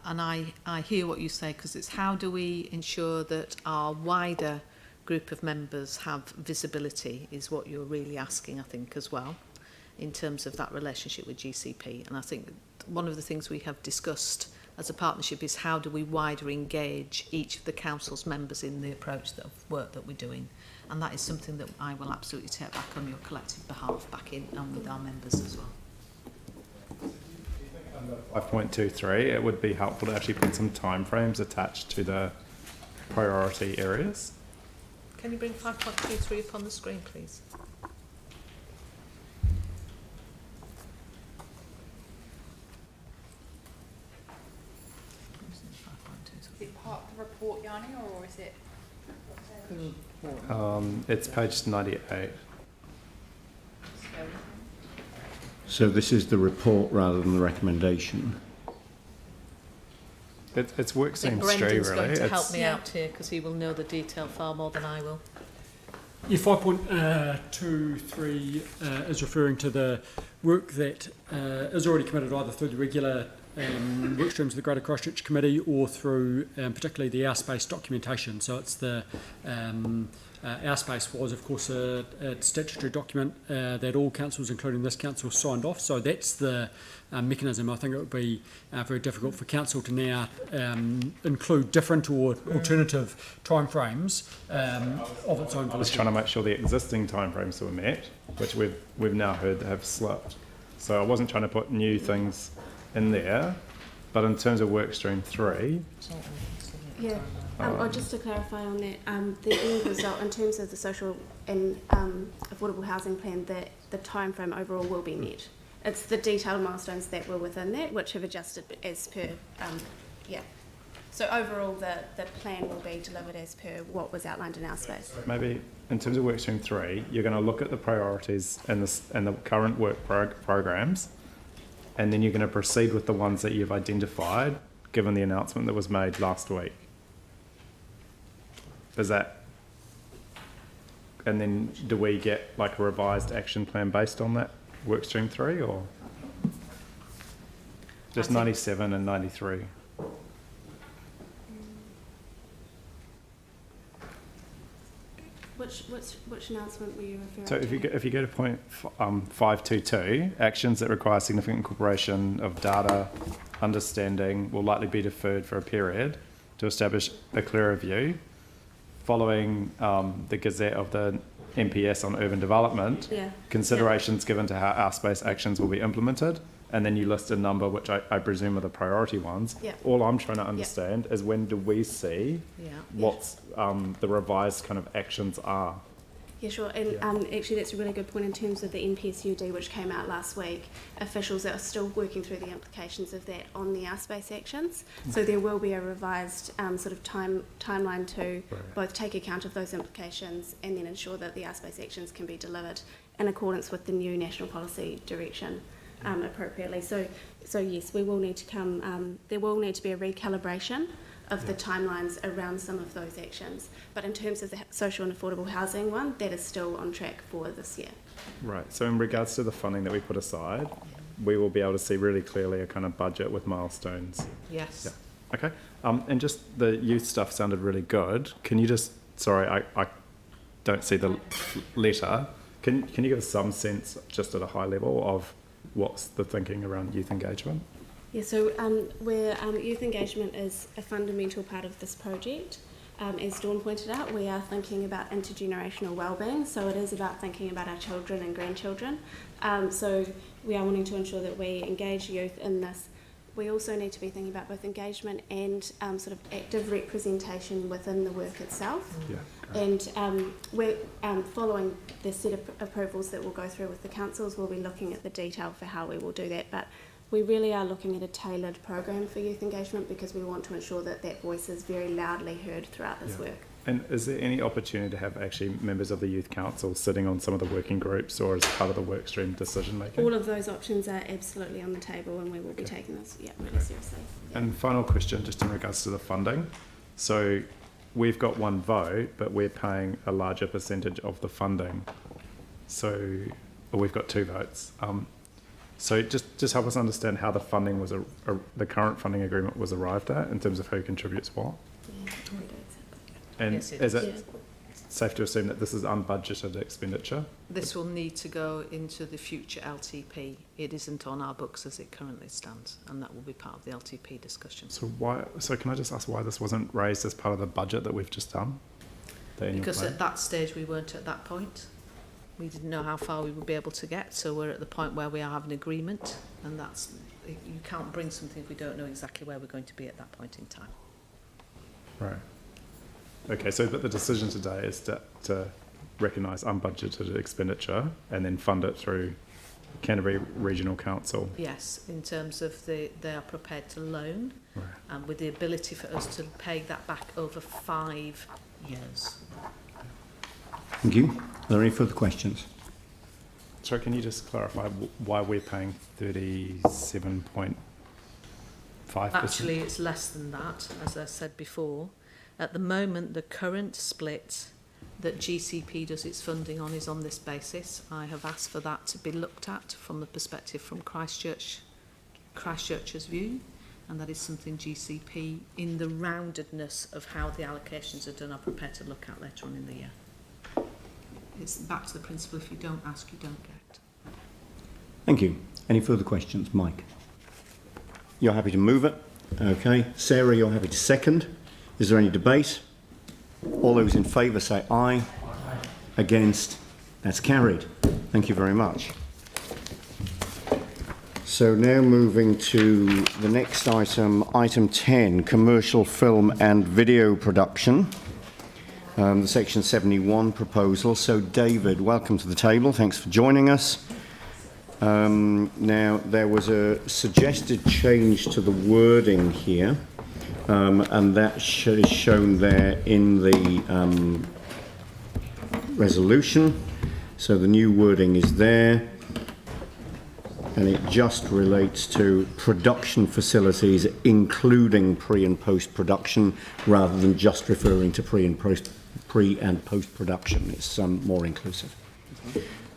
And I hear what you say, because it's how do we ensure that our wider group of members have visibility is what you're really asking, I think, as well, in terms of that relationship with GCP. And I think one of the things we have discussed as a partnership is how do we wider engage each of the council's members in the approach of work that we're doing. And that is something that I will absolutely take back on your collective behalf, back in and with our members as well. 5.23, it would be helpful to actually put some timeframes attached to the priority areas. Can you bring 5.23 up on the screen, please? Is it part of the report, Yanni, or is it? It's page 98. So this is the report rather than the recommendation. It's work I think stream Brendan's really. going to help me out here because he will know the detail far more than I will. Yeah, 5.23 is referring to the work that is already committed either through the regular work streams of the Greater Christchurch Committee or through particularly the airspace documentation. So it's the airspace was of course a statutory document that all councils, including this council, signed off. So that's the mechanism. I think it would be very difficult for council to now include different or alternative timeframes of its own. I was trying to make sure the existing timeframes were met, which we've now heard have slipped. So I wasn't trying to put new things in there, but in terms of work stream 3. Yeah. Just to clarify on that, the end result in terms of the social and affordable housing plan, the time frame overall will be met. It's the detailed milestones that were within that which have adjusted as per, So overall, the plan will be delivered as per what was outlined in our space. Maybe in terms of work stream 3, you're going to look at the priorities and the current work programs, and then you're going to proceed with the ones that you've identified, given the announcement that was made last week. Is that, and then do we get like a revised action plan based on that work stream 3, or just 97 and 93? Which announcement were you referring So to? if you go to point 522, actions that require significant incorporation of data understanding will likely be deferred for a period to establish a clearer view. Following the Gazette of the MPS on urban development, considerations given to how our space actions will be implemented, and then you list a number which I presume are the priority ones. All I'm trying to understand is when do we see what's the revised kind of actions are? Yeah, sure. And actually, that's a really good point in terms of the NPSUD, which came out last week. Officials are still working through the implications of that on the airspace actions. So there will be a revised sort of timeline to both take account of those implications and then ensure that the airspace actions can be delivered in accordance with the new national policy direction appropriately. So yes, we will need to come. There will need to be a recalibration of the timelines around some of those actions. But in terms of the social and affordable housing one, that is still on track for this year. Right, so in regards to the funding that we put aside, we will be able to see really clearly a kind of budget with milestones. Yes. Yeah. Okay, and just the youth stuff sounded really good. Can you just, sorry, I don't see the letter. Can you give us some sense, just at a high level, of what's the thinking around youth engagement? Yeah, so where youth engagement is a fundamental part of this project, as Dawn pointed out, we are thinking about intergenerational wellbeing, so it is about thinking about our children and grandchildren. So we are wanting to ensure that we engage youth in this. We also need to be thinking about both engagement and sort of active representation within the work itself. And we're following the set of approvals that we'll go through with the councils. We'll be looking at the detail for how we will do that, but we really are looking at a tailored program for youth engagement because we want to ensure that that voice is very loudly heard throughout this work. And is there any opportunity to have actually members of the youth council sitting on some of the working groups or as part of the work stream decision making? All of those options are absolutely on the table, and we will be taking this really seriously. And final question, just in regards to the funding. So we've got one vote, but we're paying a larger percentage of the funding. So we've got two votes. So just help us understand how the funding was, the current funding agreement was arrived at in terms of who contributes what. And Yes, it is is. it safe to assume that this is unbudgeted expenditure? This will need to go into the future LTP. It isn't on our books as it currently stands, and that will be part of the LTP discussion. So can I just ask why this wasn't raised as part of the budget that we've just done? The annual Because plan? at that stage we weren't at that point. We didn't know how far we would be able to get, so we're at the point where we are having agreement, and that's, you can't bring something if we don't know exactly where we're going to be at that point in time. Right. Okay, so but the decision today is to recognise unbudgeted expenditure and then fund it through Canterbury Regional Council. Yes, in terms of they are prepared to loan, and with the ability for us to pay that back over 5 years. Thank you. Are there any further questions? Sorry, can you just clarify why we're paying 37.5%? Actually, it's less than that, as I said before. At the moment, the current split that GCP does its funding on is on this basis. I have asked for that to be looked at from the perspective from Christchurch's view, and that is something GCP, in the roundedness of how the allocations are done, are prepared to look at later on in the year. It's back to the principle, if you don't ask, you don't get. Thank you. Any further questions? Mike? You're happy to move it? Okay. Sarah, you're happy to second? Is there any debate? All those in favour say aye. Against? That's carried. Thank you very much. So now moving to the next item, item 10, commercial film and video production. The Section 71 proposal. So David, welcome to the table. Thanks for joining us. Now, there was a suggested change to the wording here, and that is shown there in the resolution. So the new wording is there, and it just relates to production facilities, including pre- and post-production, rather than just referring to pre- and post-production. It's more inclusive.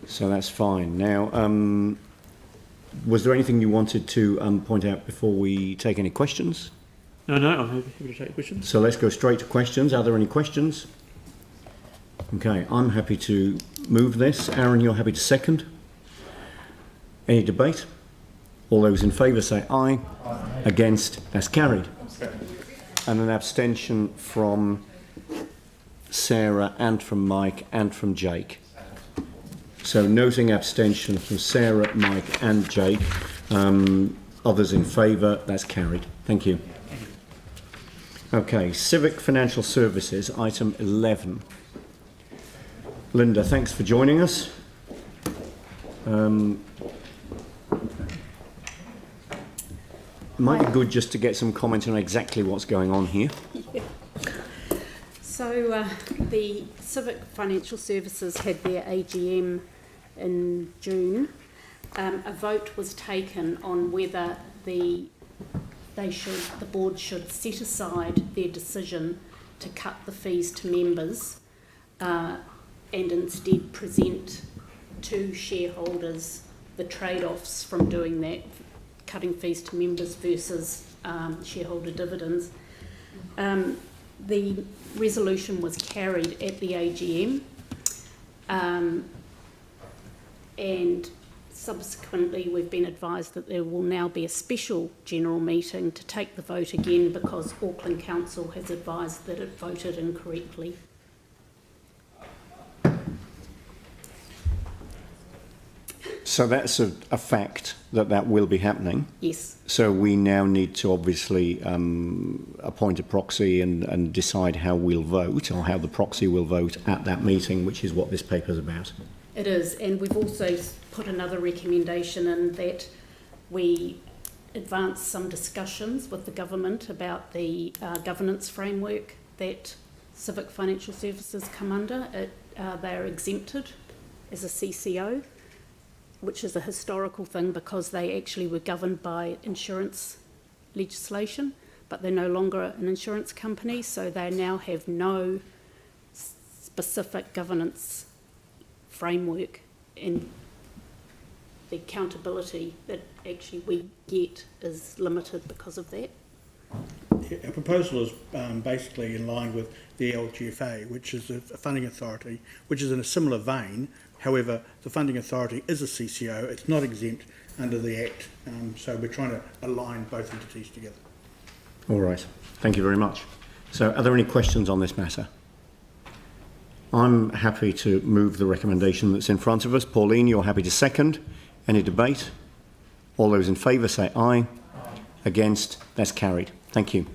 So that's fine. Now, was there anything you wanted to point out before we take any questions? No, I'm happy to take questions. So let's go straight to questions. Are there any questions? Okay, I'm happy to move this. Aaron, you're happy to second? Any debate? All those in favour say aye. Aye. Against? That's carried. And an abstention from Sarah and from Mike and from Jake. So noting abstention from Sarah, Mike and Jake. Others in favour, that's carried. Thank you. Okay, Civic Financial Services, item 11. Linda, thanks for joining us. It might be good just to get some comment on exactly what's going on here. So the Civic Financial Services had their AGM in June. A vote was taken on whether the board should set aside their decision to cut the fees to members and instead present to shareholders the trade-offs from doing that, cutting fees to members versus shareholder dividends. The resolution was carried at the AGM, and subsequently we've been advised that there will now be a special general meeting to take the vote again because Auckland Council has advised that it voted incorrectly. So that's a fact that will be happening. Yes. So we now need to obviously appoint a proxy and decide how we'll vote, or how the proxy will vote at that meeting, which is what this paper's about. It is, and we've also put another recommendation in that we advance some discussions with the government about the governance framework that Civic Financial Services come under. They are exempted as a CCO, which is a historical thing because they actually were governed by insurance legislation, but they're no longer an insurance company, so they now have no specific governance framework, and the accountability that actually we get is limited because of that. Our proposal is basically in line with the LGFA, which is a funding authority, which is in a similar vein. However, the funding authority is a CCO. It's not exempt under the Act. So we're trying to align both entities together. All right. Thank you very much. So are there any questions on this matter? I'm happy to move the recommendation that's in front of us. Pauline, you're happy to second. Any debate? All those in favour say aye. Against? That's carried. Thank you.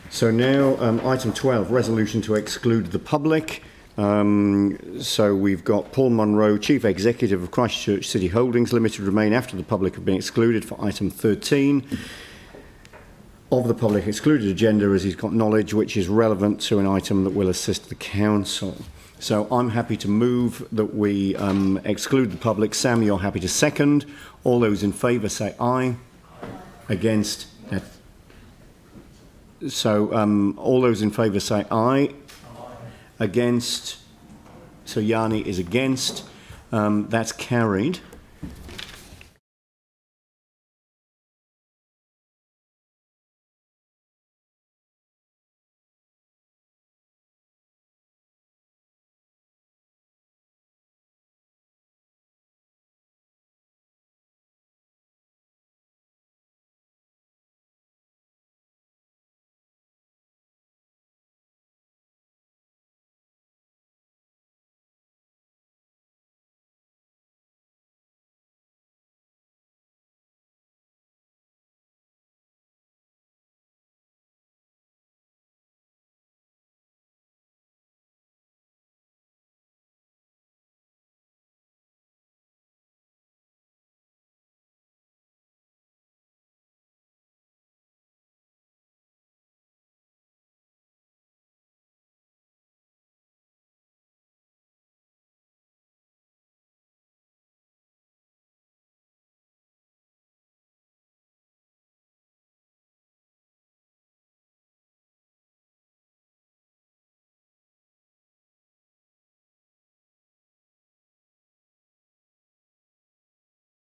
So now item 12, resolution to exclude the public. So we've got Paul Munro, Chief Executive of Christchurch City Holdings Limited, remain after the public have been excluded for item 13 of the public excluded agenda, as he's got knowledge which is relevant to an item that will assist the council. So I'm happy to move that we exclude the public. Sam, you're happy to second. All those in favour say aye. Against? So all those in favour say aye. Against? So Yanni is against. That's carried.